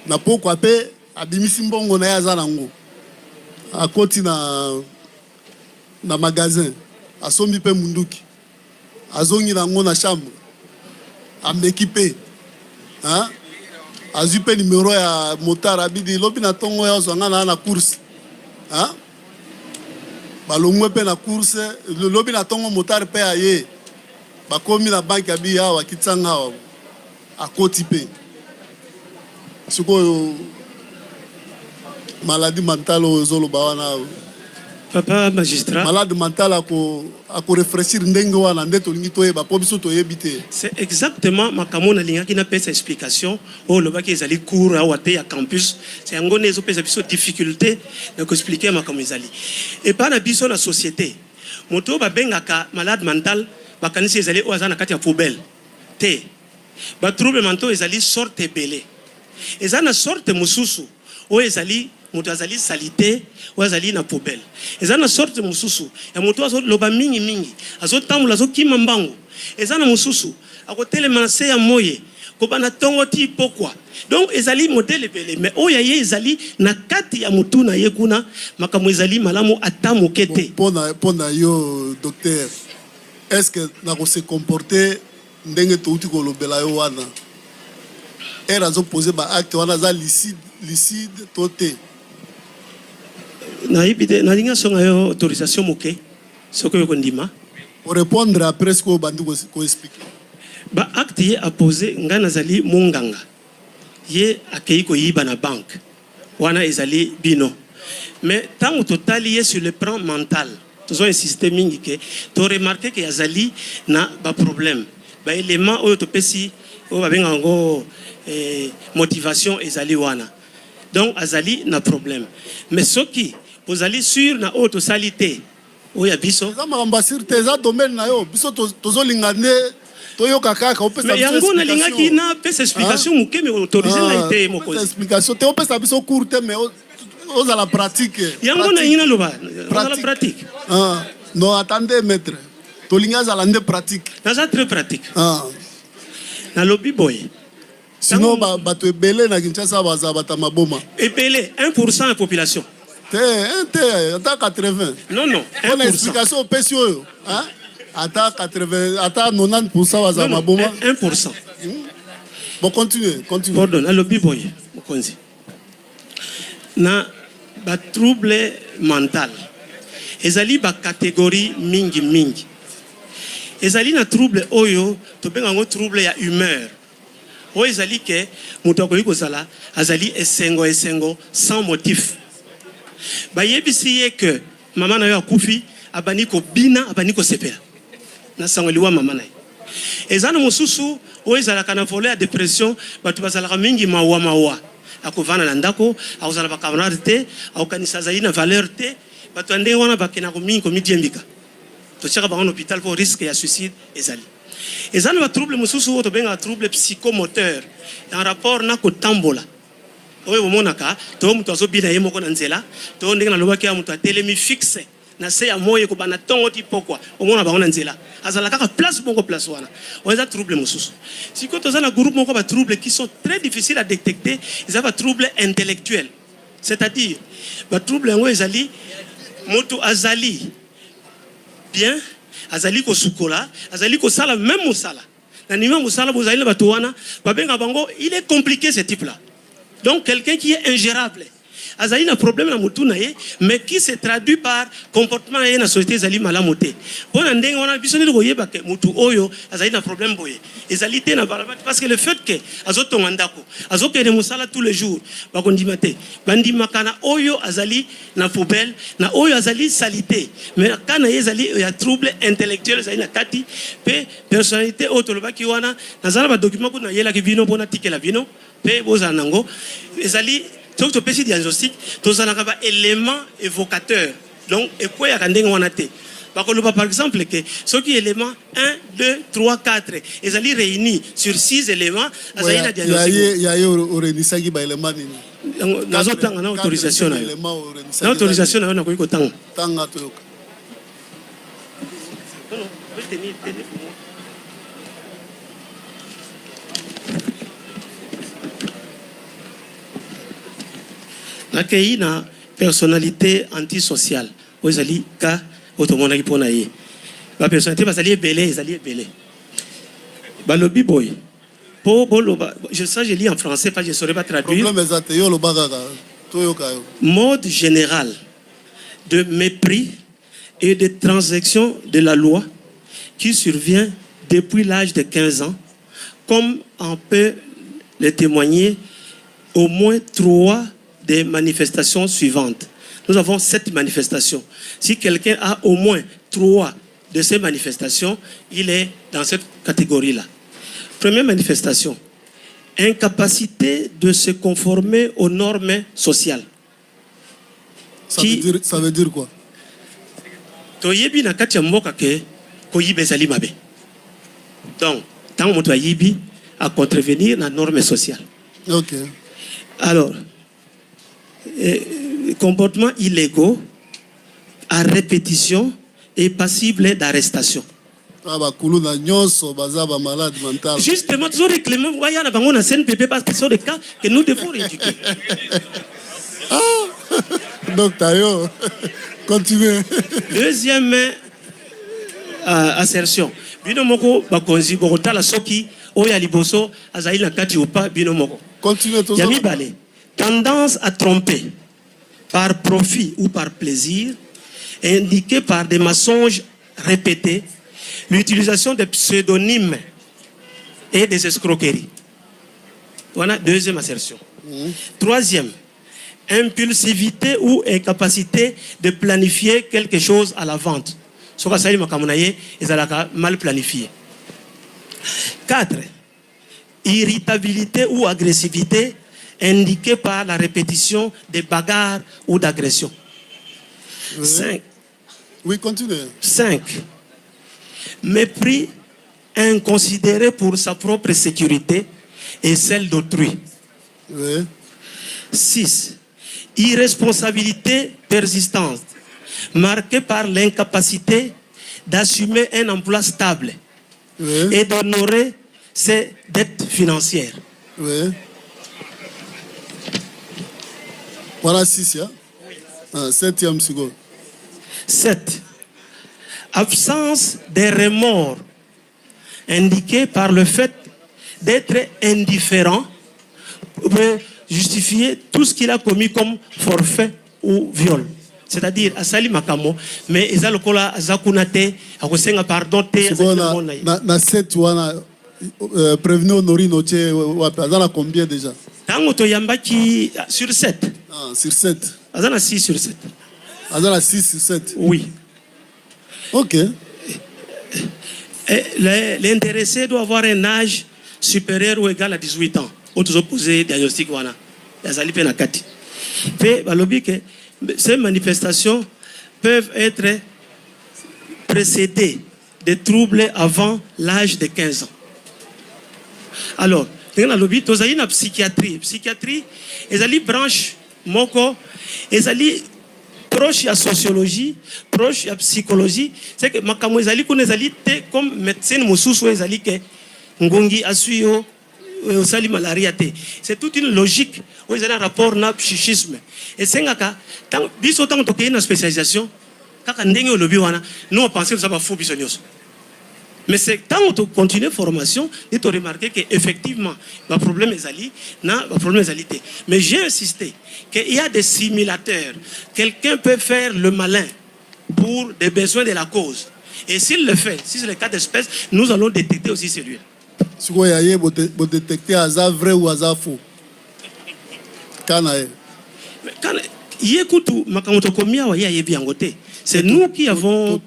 Na poko ape abimisi mbongo na ya zanango. A koti na magasin. Asombi pe munduki. Azongi nango na chambre. Amekipe. Hein? Azupe numéro ya motard abidi lobi na tongo ya zonga na course. Hein? Balongwe pe na course le lobby na tongo motard pe aye bakomi na banque abi ya wakitsanga a koti pe siko maladie mentale ozolo bawana
Papa magistrat,
malade mental ako réfléchir ndenge wana ndeto lingi toyeba po biso toyebite.
c'est exactement makamona linga qui n'a pas cette explication au loba qui ezali cours à wate ya campus c'est ngone ezo pesa biso difficulté de expliquer makamo ezali et pas na biso na société moto ba bengaka malade mental bakanisi ezali o azana kati ya poubelle te ba trouble mentaux ezali sorte belé ezana sorte mususu o ezali moto azali salité ou azali na poubelle ezana sorte mususu ya moto azo loba mingi mingi azo tambula azo kima mbango ezana mususu akotelema na se ya moye ko bana tongo ti pokwa donc ezali modèle belé mais oya ye ezali na kati ya mutu na ye kuna makambo ezali malamu atamu kete
Pona yo docteur, est-ce que na ko se comporter ndenge to uti ko lobela yo wana era azo poser ba acte wana za licide toté.
na ibide na linga songa yo autorisation moke soko yo kondima
Pour répondre après ce que bandi ko expliquer.
ba acte ye a posé nga nazali munganga ye akei ko yiba na banque wana ezali bino mais tant totali ye sur le plan mental tous ont insisté mingi ke to remarquer que yazali na ba problème ba élément oyo to pesi o ba benga ngo motivation ezali wana donc azali na problème mais soki vous allez sur na auto salité oya biso
Za mambasir te za domaine na yo biso tozo lingane toyo kaka opesa
mais yango na linga ki na pesa explication muke me autoriser na ite moko
explication te opesa biso courte mais aux à la pratique
yango na ina loba na la pratique
non attendez maître tolinga za lande pratique
na très pratique na lobby boy
sinon bato ebele na Kinshasa baza bata maboma
epele 1% de population
te ata 80
non
bonne explication opesi oyo ata 80 ata 90% baza maboma
1%.
bon continue
pardon na lobby boy mokonzi na ba trouble mental ezali ba catégorie mingi ezali na trouble oyo to benga ngo trouble ya humeur o ezali ke moto akoki kozala azali esengo sans motif ba yebisi ye que mama na yo akufi abani ko bina abani ko sepela na sangoliwa mama na ye ezana mosusu o ezalaka na volet ya dépression bato bazalaka mingi mawa akovana na ndako akozala bakamarade te akokanisa azali na valeur te bato ya ndenge wana bakendako mingi komidiembika totiaka bango na hôpital po risque ya suicide ezali eza na batrouble mosusu oyo tobengaka trouble psychomoteur en rapport na kotambola oyo bomonaka to moto azobina ye moko na nzela to ndenge nalobaki ya moto atelemi fixe na se ya moye kobana ntongo ti pokwa omona bango na nzela azala kaka place moko place wana oyo eza trouble mosusu sikoyo toza na groupe moko batrouble qui sont très difficiles à détecter eza batrouble intellectuel c'est-à-dire batrouble yango ezali moto azali bien azali ko sukola azali ko sala même mosala na nima mosala bozali na bato wana babenga bango il est compliqué ce type là donc quelqu'un qui est ingérable azali na problème na mutu na ye mais qui se traduit par comportement ye na société ezali malamu te pona ndenge wana biso nde koyeba ke mutu oyo azali na problème boye ezali te na balabala parce que le fait que azotonga ndako azokende musala tous les jours bakondima te bandimaka na oyo azali na poubelle na oyo azali salité mais kana ye ezali ya trouble intellectuel ezali na kati pe personnalité oyo tolobaki wana nazala ba document kuna yelaki bino mpona tikela bino pe bozala nango ezali soki topesi diagnostic tozalaka ba élément évocateur donc ekweyaka ndenge wana te bakoloba par exemple que soki élément 1 2 3 4 ezali réunis sur 6 éléments azali na diagnostic
ya orenisaki ba élément nini
nazotanga na autorisation na autorisation na yo nakoki kotanga
tanga toyoka
nakei na personnalité antisociale oyo ezali ka oyo tomonaki mpo na ye bapersonnalité bazali ebele ezali ebele balobi boye mpo boloba ça je lis en français pas je saurais pas traduire
problème ezate yo loba kaka toyoka yo
mode général de mépris et de transaction de la loi qui survient depuis l'âge de 15 ans comme on peut le témoigner au moins 3 des manifestations suivantes. Nous avons 7 manifestations. Si quelqu'un a au moins 3 de ces manifestations, il est dans cette catégorie-là. Première manifestation, incapacité de se conformer aux normes sociales.
Ça veut dire quoi?
Toyebi na kati ya mboka ke koyiba ezali mabe. Donc, tant moto ayibi à contrevenir na norme sociale.
OK.
Alors, comportements illégaux à répétition et passible d'arrestation. Justement, toujours réclamé, il y a un CNPP parce que ce sont des cas que nous devons rééduquer.
Donc, Tayo, continuez.
Deuxième assertion. Binomoko bakonzi bokotala soki oya liboso azali na kati ou pas binomoko.
Continuez toujours.
Yami Balé. Tendance à tromper par profit ou par plaisir, indiquée par des mensonges répétés, l'utilisation de pseudonymes et des escroqueries. Voilà, deuxième assertion. Troisième, impulsivité ou incapacité de planifier quelque chose à la vente. Ce que ça est mal planifié. 4. Irritabilité ou agressivité indiquée par la répétition des bagarres ou d'agressions. 5.
Oui, continuez.
5. Mépris inconsidéré pour sa propre sécurité et celle d'autrui.
Oui.
6. Irresponsabilité persistante, marquée par l'incapacité d'assumer un emploi stable et d'honorer ses dettes financières.
Oui. Voilà 6, hein? 7e seconde.
7. Absence de remords, indiquée par le fait d'être indifférent pour justifier tout ce qu'il a commis comme forfait ou viol. C'est-à-dire, Asali Makamo, mais Ezalokola Zakunate, Akosenga pardon,
na 7, prévenu Honori Noche, Azala combien déjà?
Tango Toyambaki sur 7.
Ah, sur 7.
Azala 6 sur 7.
Azala 6 sur 7.
Oui.
Ok.
L'intéressé doit avoir un âge supérieur ou égal à 18 ans. On doit poser diagnostic. Ces manifestations peuvent être précédées de troubles avant l'âge de 15 ans. Alors, dans la psychiatrie, psychiatrie, ils ont branche moko, ils ont proche de la sociologie, proche de la psychologie. C'est que makamo ils ont comme médecin mosusu ils ont que ngongi asuyo osali malaria te. C'est toute une logique où ils ont un rapport na psychisme. Et c'est ngaka tant biso tant to une spécialisation kaka ndenge olobi wana nous on pensait que ça va fou biso nyos. Mais c'est quand on continue la formation, et tu remarqué qu'effectivement, le problème est allé, mais j'ai insisté qu'il y a des simulateurs. Quelqu'un peut faire le malin pour des besoins de la cause. Et s'il le fait, si c'est le cas d'espèce, nous allons détecter aussi celui-là.
Si vous avez détecté hasard vrai ou hasard faux.
C'est nous qui avons.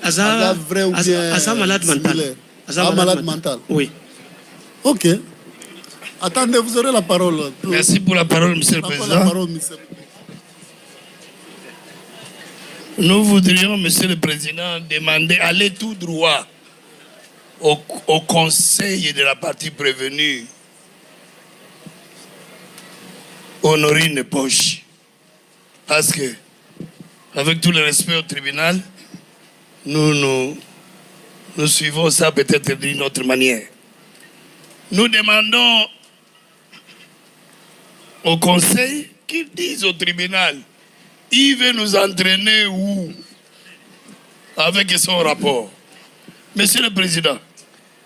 Hasard vrai ou bien
hasard malade mental.
Hasard malade mental.
Oui.
Ok. Attendez, vous aurez la parole.
Merci pour la parole, Monsieur le Président. Nous voudrions, Monsieur le Président, demander aller tout droit au conseil de la partie prévenue, Honorine Poche. Parce que, avec tout le respect au tribunal, nous suivons ça peut-être d'une autre manière. Nous demandons au conseil qu'ils disent au tribunal, il veut nous entraîner où avec son rapport. Monsieur le Président,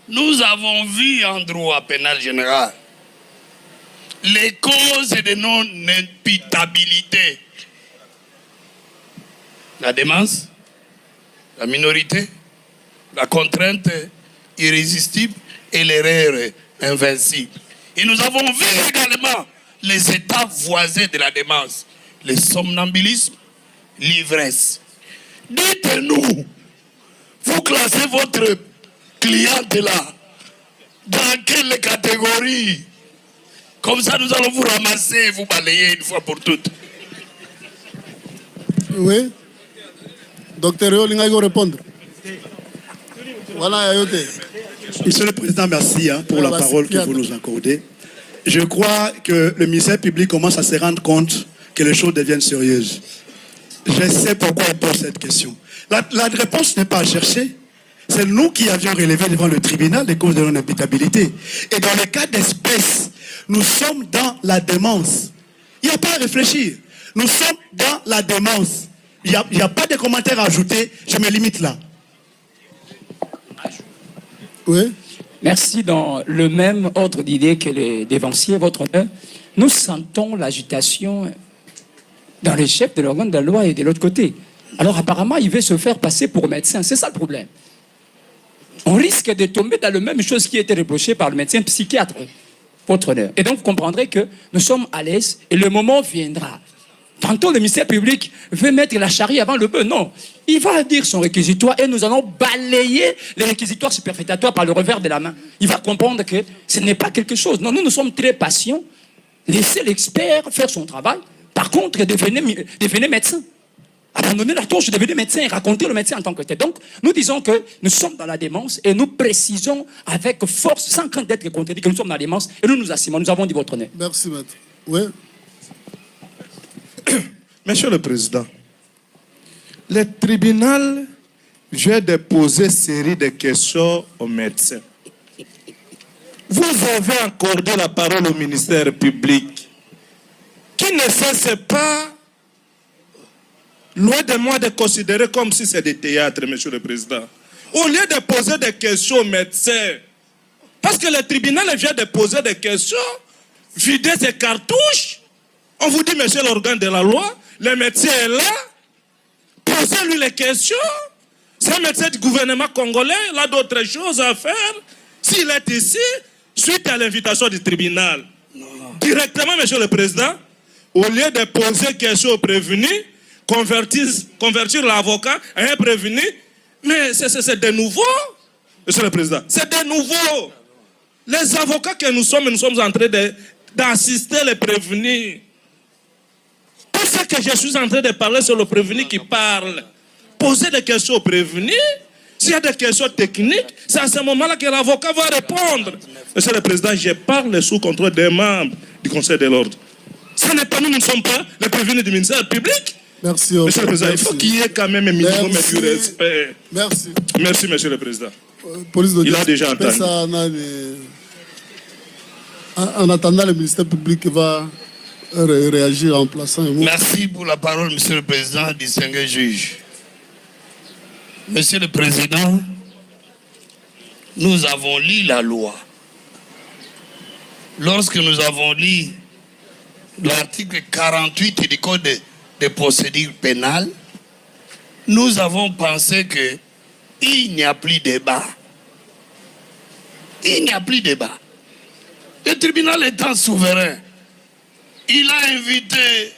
nous avons vu en droit pénal général les causes de non-imputabilité. La démence, la minorité, la contrainte irrésistible et l'erreur invincible. Et nous avons vu également les états voisins de la démence, le somnambulisme, l'ivresse. Dites-nous, vous classez votre cliente là dans quelle catégorie? Comme ça, nous allons vous ramasser et vous balayer une fois pour toutes.
Oui. Docteur Yo, il faut répondre. Voilà, Ayote.
Monsieur le Président, merci pour la parole que vous nous accordez. Je crois que le ministère public commence à se rendre compte que les choses deviennent sérieuses. Je sais pourquoi on pose cette question. La réponse n'est pas à chercher. C'est nous qui avions relevé devant le tribunal les causes de non-imputabilité. Et dans le cas d'espèce, nous sommes dans la démence. Il n'y a pas à réfléchir. Nous sommes dans la démence. Il n'y a pas de commentaires à ajouter. Je me limite là.
Oui.
Merci. Dans le même ordre d'idée que les dévanciers, votre honneur, nous sentons l'agitation dans les chefs de l'organe de la loi et de l'autre côté. Alors apparemment, il veut se faire passer pour médecin. C'est ça le problème. On risque de tomber dans la même chose qui a été reprochée par le médecin psychiatre, votre honneur. Et donc vous comprendrez que nous sommes à l'aise et le moment viendra. Tantôt le ministère public veut mettre la charrue avant le bœuf. Non, il va dire son réquisitoire et nous allons balayer les réquisitoires superfétatoires par le revers de la main. Il va comprendre que ce n'est pas quelque chose. Non, nous sommes très patients. Laissez l'expert faire son travail. Par contre, devenez médecin. Abandonnez la torche, devenez médecin et racontez le médecin en tant que tel. Donc, nous disons que nous sommes dans la démence et nous précisons avec force, sans crainte d'être contredits, que nous sommes dans la démence et nous nous assumons. Nous avons dit votre honneur.
Merci, maître. Oui.
Monsieur le Président, le tribunal vient de poser une série de questions aux médecins. Vous avez accordé la parole au ministère public qui ne cesse pas, loin de moi, de considérer comme si c'est des théâtres, Monsieur le Président. Au lieu de poser des questions aux médecins, parce que le tribunal vient de poser des questions, vider ses cartouches, on vous dit, monsieur l'organe de la loi, le médecin est là, posez-lui les questions. C'est un médecin du gouvernement congolais, il a d'autres choses à faire. S'il est ici, suite à l'invitation du tribunal, directement, monsieur le Président, au lieu de poser questions aux prévenus, convertir l'avocat à un prévenu, mais c'est de nouveau, monsieur le Président, c'est de nouveau. Les avocats que nous sommes en train d'assister les prévenus. Tout ce que je suis en train de parler, c'est le prévenu qui parle. Poser des questions au prévenu. S'il y a des questions techniques, c'est à ce moment-là que l'avocat va répondre. Monsieur le Président, je parle sous contrôle des membres du Conseil de l'ordre. Ce n'est pas nous, nous ne sommes pas les prévenus du ministère public.
Merci.
Monsieur le Président, il faut qu'il y ait quand même un minimum de respect.
Merci.
Merci, Monsieur le Président.
Il
a déjà entendu.
En attendant, le ministère public va réagir en plaçant un mot.
Merci pour la parole, Monsieur le Président, distingué juge. Monsieur le Président, nous avons lu la loi. Lorsque nous avons lu l'article 48 du Code de procédure pénale, nous avons pensé qu'il n'y a plus de débat. Il n'y a plus de débat. Le tribunal étant souverain, il a invité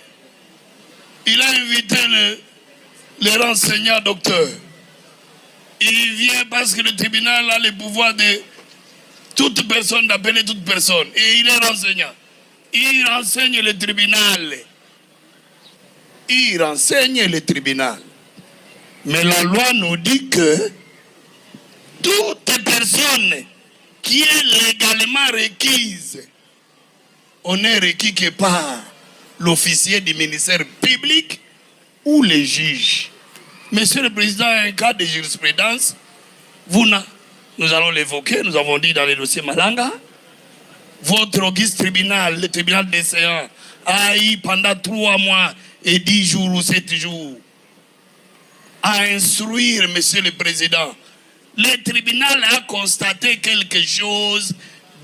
le renseignant docteur. Il vient parce que le tribunal a le pouvoir de toute personne, d'appeler toute personne. Et il est renseignant. Il renseigne le tribunal. Il renseigne le tribunal. Mais la loi nous dit que toute personne qui est légalement requise, on n'est requis que par l'officier du ministère public ou les juges. Monsieur le Président, un cas de jurisprudence, nous allons l'évoquer, nous avons dit dans le dossier Malanga, votre auguste tribunal, le tribunal des séants, a eu pendant 3 mois et 10 jours ou 7 jours à instruire, Monsieur le Président. Le tribunal a constaté quelque chose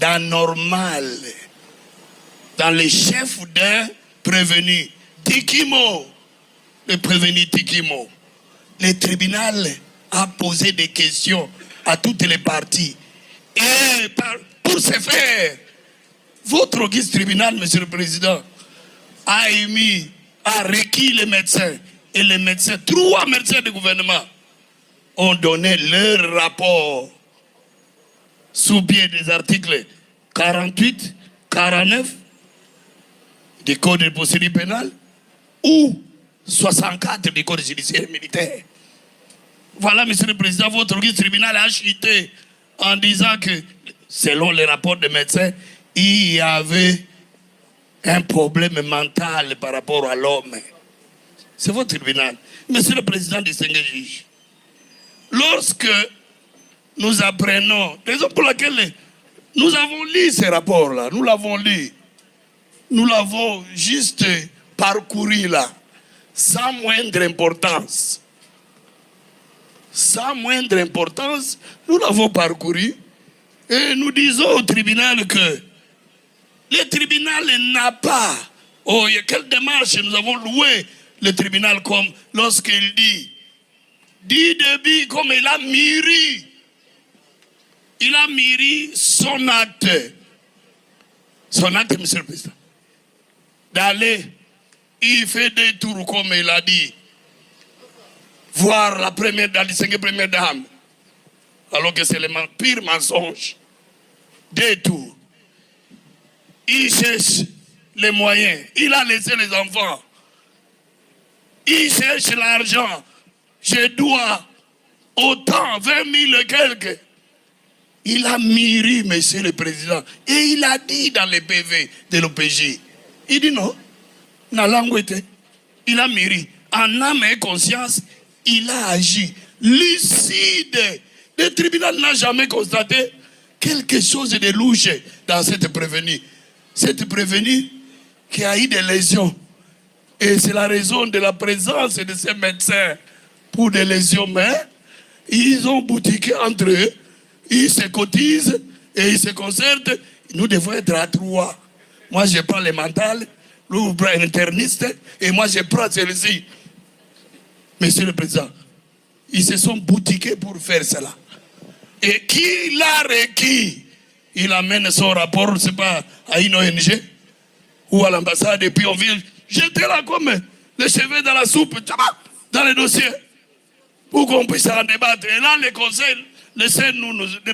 d'anormal dans les chefs d'un prévenu, Tikimo, le prévenu Tikimo. Le tribunal a posé des questions à toutes les parties. Et pour ce faire, votre auguste tribunal, Monsieur le Président, a requis les médecins. Et les médecins, 3 médecins du gouvernement, ont donné leur rapport sous biais des articles 48, 49 du Code de procédure pénale ou 64 du Code judiciaire militaire. Voilà, Monsieur le Président, votre tribunal a chuté en disant que, selon les rapports des médecins, il y avait un problème mental par rapport à l'homme. C'est votre tribunal. Monsieur le Président, distingué juge, lorsque nous apprenons, raison pour laquelle nous avons lu ces rapports-là, nous l'avons lu, nous l'avons juste parcouru là, sans moindre importance. Sans moindre importance, nous l'avons parcouru et nous disons au tribunal que le tribunal n'a pas, quelle démarche nous avons loué le tribunal comme lorsqu'il dit débit comme il a mûri son acte, Monsieur le Président, d'aller, il fait des tours comme il a dit, voir la première dame, alors que c'est le pire mensonge, des tours. Il cherche les moyens, il a laissé les enfants, il cherche l'argent. Je dois autant, 20 000 et quelques. Il a mûri, Monsieur le Président. Et il a dit dans les PV de l'OPJ. Il dit non. Il a mûri. En âme et conscience, il a agi. Lucide. Le tribunal n'a jamais constaté quelque chose de louche dans cette prévenue. Cette prévenue qui a eu des lésions. Et c'est la raison de la présence de ces médecins pour des lésions, mais ils ont boutiqué entre eux, ils se cotisent et ils se concertent. Nous devons être à 3. Moi, je prends les mentales, lui, vous prenez un interniste, et moi, je prends celui-ci. Monsieur le Président, ils se sont boutiqués pour faire cela. Et qui l'a requis? Il amène son rapport, c'est pas à une ONG ou à l'ambassade, et puis on vient jeter là comme les cheveux dans la soupe, dans les dossiers, pour qu'on puisse en débattre. Et là, les conseils, les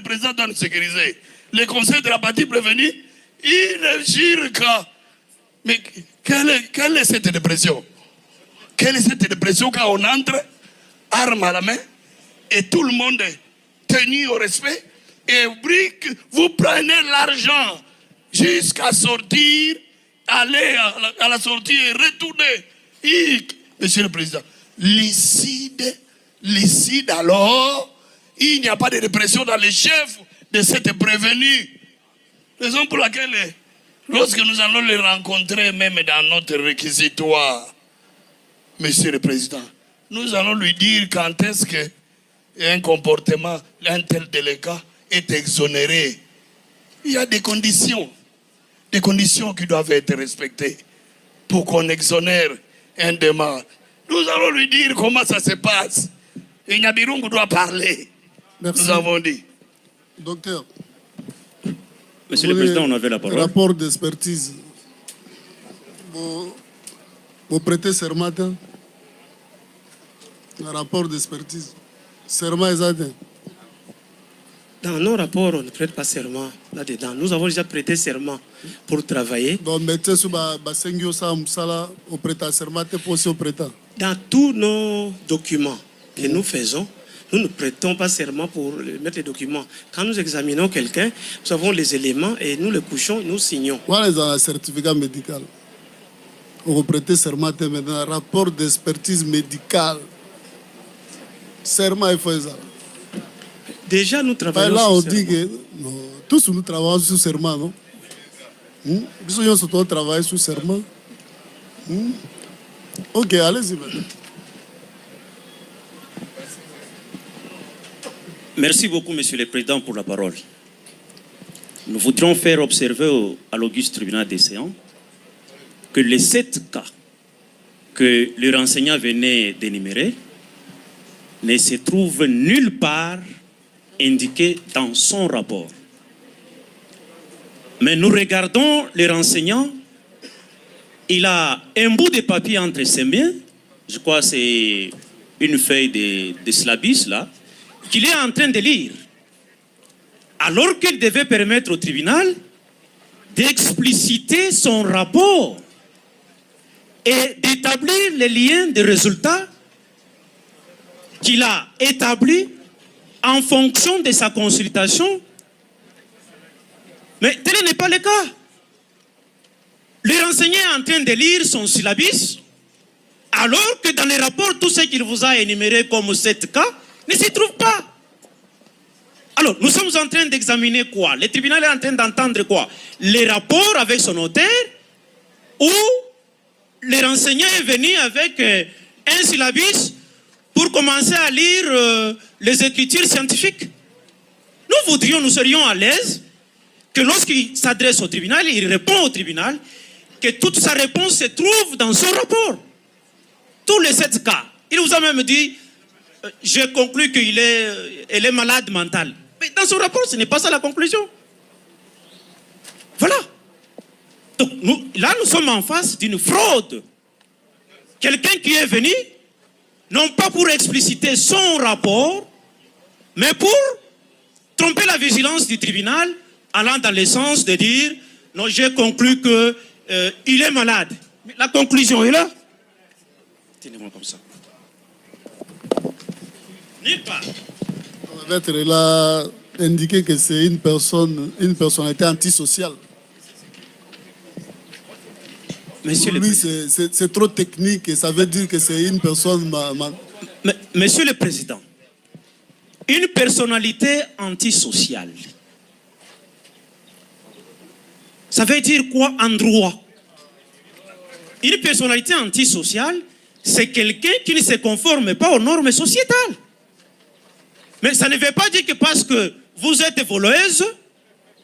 présidents doivent nous sécuriser. Les conseils de la partie prévenue, ils jurent que... Mais quelle est cette dépression? Quelle est cette dépression quand on entre, arme à la main, et tout le monde est tenu au respect, et vous prenez l'argent jusqu'à sortir, aller à la sortie et retourner. Monsieur le Président, licide alors, il n'y a pas de répression dans les chefs de cette prévenue. Raison pour laquelle, lorsque nous allons les rencontrer, même dans notre réquisitoire, Monsieur le Président, nous allons lui dire quand est-ce que un comportement, un tel délinquant est exonéré. Il y a des conditions qui doivent être respectées pour qu'on exonère un démon. Nous allons lui dire comment ça se passe. Et Nyabirungu doit parler.
Merci.
Nous avons dit.
Docteur.
Monsieur le Président, on avait la parole.
Rapport d'expertise. Vous prêtez serment. Un rapport d'expertise. Serment exact.
Dans nos rapports, on ne prête pas serment là-dedans. Nous avons déjà prêté serment pour travailler.
Donc, mettez sur Basengio Samsala, au prêtant serment, pour aussi au prêtant.
Dans tous nos documents que nous faisons, nous ne prêtons pas serment pour mettre les documents. Quand nous examinons quelqu'un, nous avons les éléments et nous les couchons, nous signons.
Voilà les certificats médicaux. Vous prêtez serment maintenant, un rapport d'expertise médicale. Serment, il faut ça.
Déjà, nous travaillons
là,
sur
on
serment.
dit que non, tous nous travaillons sur serment, non? Nous surtout travailler sur serment. Ok, allez-y maintenant.
Merci beaucoup, Monsieur le Président, pour la parole. Nous voudrions faire observer à l'Auguste Tribunal des Séances que les 7 cas que le renseignant venait d'énumérer ne se trouvent nulle part indiqués dans son rapport. Mais nous regardons le renseignant, il a un bout de papier entre ses mains, je crois que c'est une feuille de slabis là, qu'il est en train de lire, alors qu'il devait permettre au tribunal d'expliciter son rapport et d'établir les liens de résultats qu'il a établis en fonction de sa consultation. Mais tel n'est pas le cas. Le renseignant est en train de lire son syllabus, alors que dans les rapports, tout ce qu'il vous a énuméré comme 7 cas ne s'y trouve pas. Alors, nous sommes en train d'examiner quoi? Le tribunal est en train d'entendre quoi? Les rapports avec son notaire, ou le renseignant est venu avec un syllabus pour commencer à lire les écritures scientifiques. Nous serions à l'aise que lorsqu'il s'adresse au tribunal, il répond au tribunal, que toute sa réponse se trouve dans son rapport. Tous les 7 cas. Il vous a même dit, j'ai conclu qu'elle est malade mentale. Mais dans son rapport, ce n'est pas ça la conclusion. Voilà. Donc là, nous sommes en face d'une fraude. Quelqu'un qui est venu, non pas pour expliciter son rapport, mais pour tromper la vigilance du tribunal, allant dans le sens de dire, non, j'ai conclu qu'il est malade. Mais la conclusion est là. Tenez-moi comme ça. Nulle part.
Maître, il a indiqué que c'est une personnalité antisociale.
Monsieur
Pour lui, c'est trop technique et ça veut dire que c'est une personne...
Monsieur le Président, une personnalité antisociale, ça veut dire quoi en droit? Une personnalité antisociale, c'est quelqu'un qui ne se conforme pas aux normes sociétales. Mais ça ne veut pas dire que parce que vous êtes voleuse,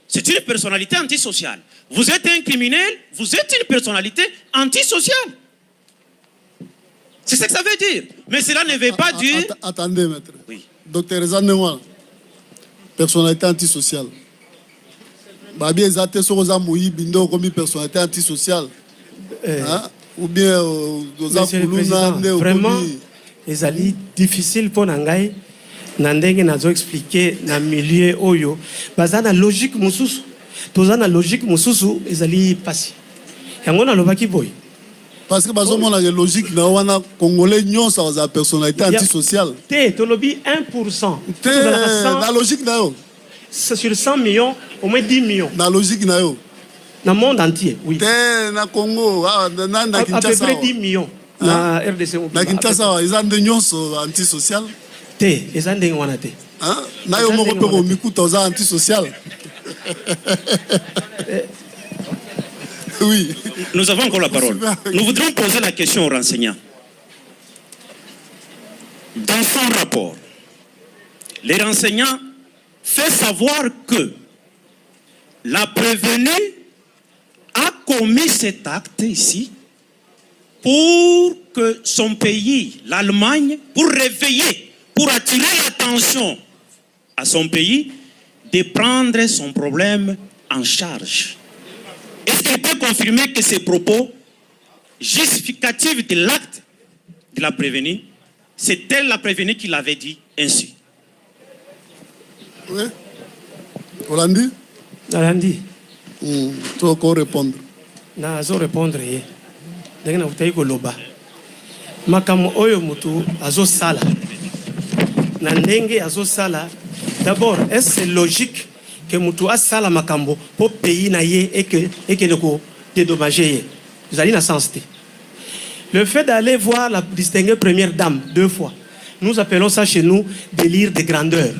c'est une personnalité antisociale. Vous êtes un criminel, vous êtes une personnalité antisociale. C'est ce que ça veut dire. Mais cela ne veut pas dire...
Attendez, maître.
Oui.
Docteur Ezandewa, personnalité antisociale. Babi Ezate Soroza Moui Bindo comme personnalité antisociale. Ou bien
Monsieur le Président, vraiment, c'est difficile pour Nangai. Nandenge nazo expliquer na milieu oyo. Bazana logique mususu. Tozana logique mususu ezali pasi. Yango na lobaki boy.
Parce que bazomona la logique na wana congolais nyon ça za personnalité antisociale.
Té tolobi 1%.
La logique na yo.
Sur 100 millions, au moins 10 millions.
La logique na yo.
Dans le monde entier, oui.
Té na Congo,
à peu près 10 millions. Na RDC.
Na Kinshasa, ils ont des nyon antisocial.
Té, ils ont des wana té.
Na yo moko pe ko mikuta za antisocial. Oui.
Nous avons encore la parole. Nous voudrions poser la question au renseignant. Dans son rapport, les renseignants fait savoir que la prévenue a commis cet acte ici pour que son pays, l'Allemagne, pour réveiller, pour attirer l'attention à son pays, de prendre son problème en charge. Est-ce qu'il peut confirmer que ces propos justificatifs de l'acte de la prévenue, c'est elle la prévenue qui l'avait dit ainsi?
Oui. Holandi?
Nalandi.
Tu vas encore répondre.
Nazo répondre ye. Ndenge na utai koloba. Makambo oyo mutu azo sala. Na ndenge azo sala. D'abord, est-ce c'est logique que mutu asala makambo pour pays na ye et que ne ko dédommager ye? Vous allez na sens te. Le fait d'aller voir la distinguée première dame 2 fois, nous appelons ça chez nous délire de grandeur.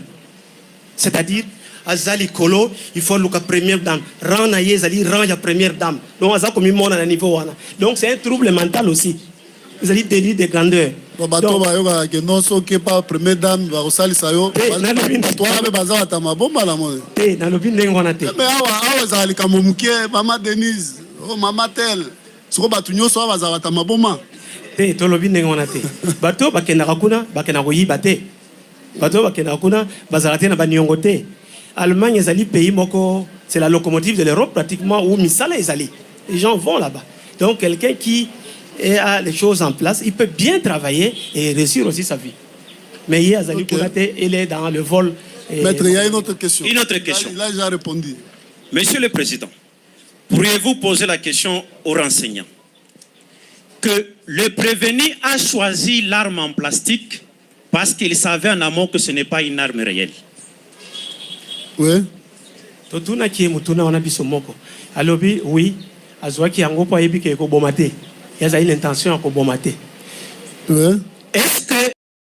C'est-à-dire, Azali Kolo, il faut la première dame. Rang naye, Zali, rang la première dame. Donc, Azali comme mon à niveau. Donc, c'est un trouble mental aussi. Vous allez délire de grandeur.
Donc, non, ce qui n'est pas première dame, va au salisayo. Toi, tu vas ta maboma la monnaie.
Dans le bin d'Engonate.
Mais awa Zali Kamomouké, maman Denise, oh maman tel. Ce que tu as soit va ta maboma.
Dans le bin d'Engonate. Bateau, Bakenakuna, Bakenakoyi, Bate. Bateau, Bakenakuna, Bazarate, Nabanyongote. Allemagne, pays moko, c'est la locomotive de l'Europe pratiquement, où Misala est allé. Les gens vont là-bas. Donc quelqu'un qui a les choses en place, il peut bien travailler et réussir aussi sa vie. Mais hier, Azali Koulate, il est dans le vol.
Maître, il y a une autre question.
Une autre question.
Il a déjà répondu.
Monsieur le Président, pourriez-vous poser la question aux renseignants que le prévenu a choisi l'arme en plastique parce qu'il savait en amont que ce n'est pas une arme réelle?
Oui.
Totuna qui est mutuna wana biso moko. Alobi oui, azwaki yango po yebi ke ko bomate. Yaza une intention ko bomate.
Oui.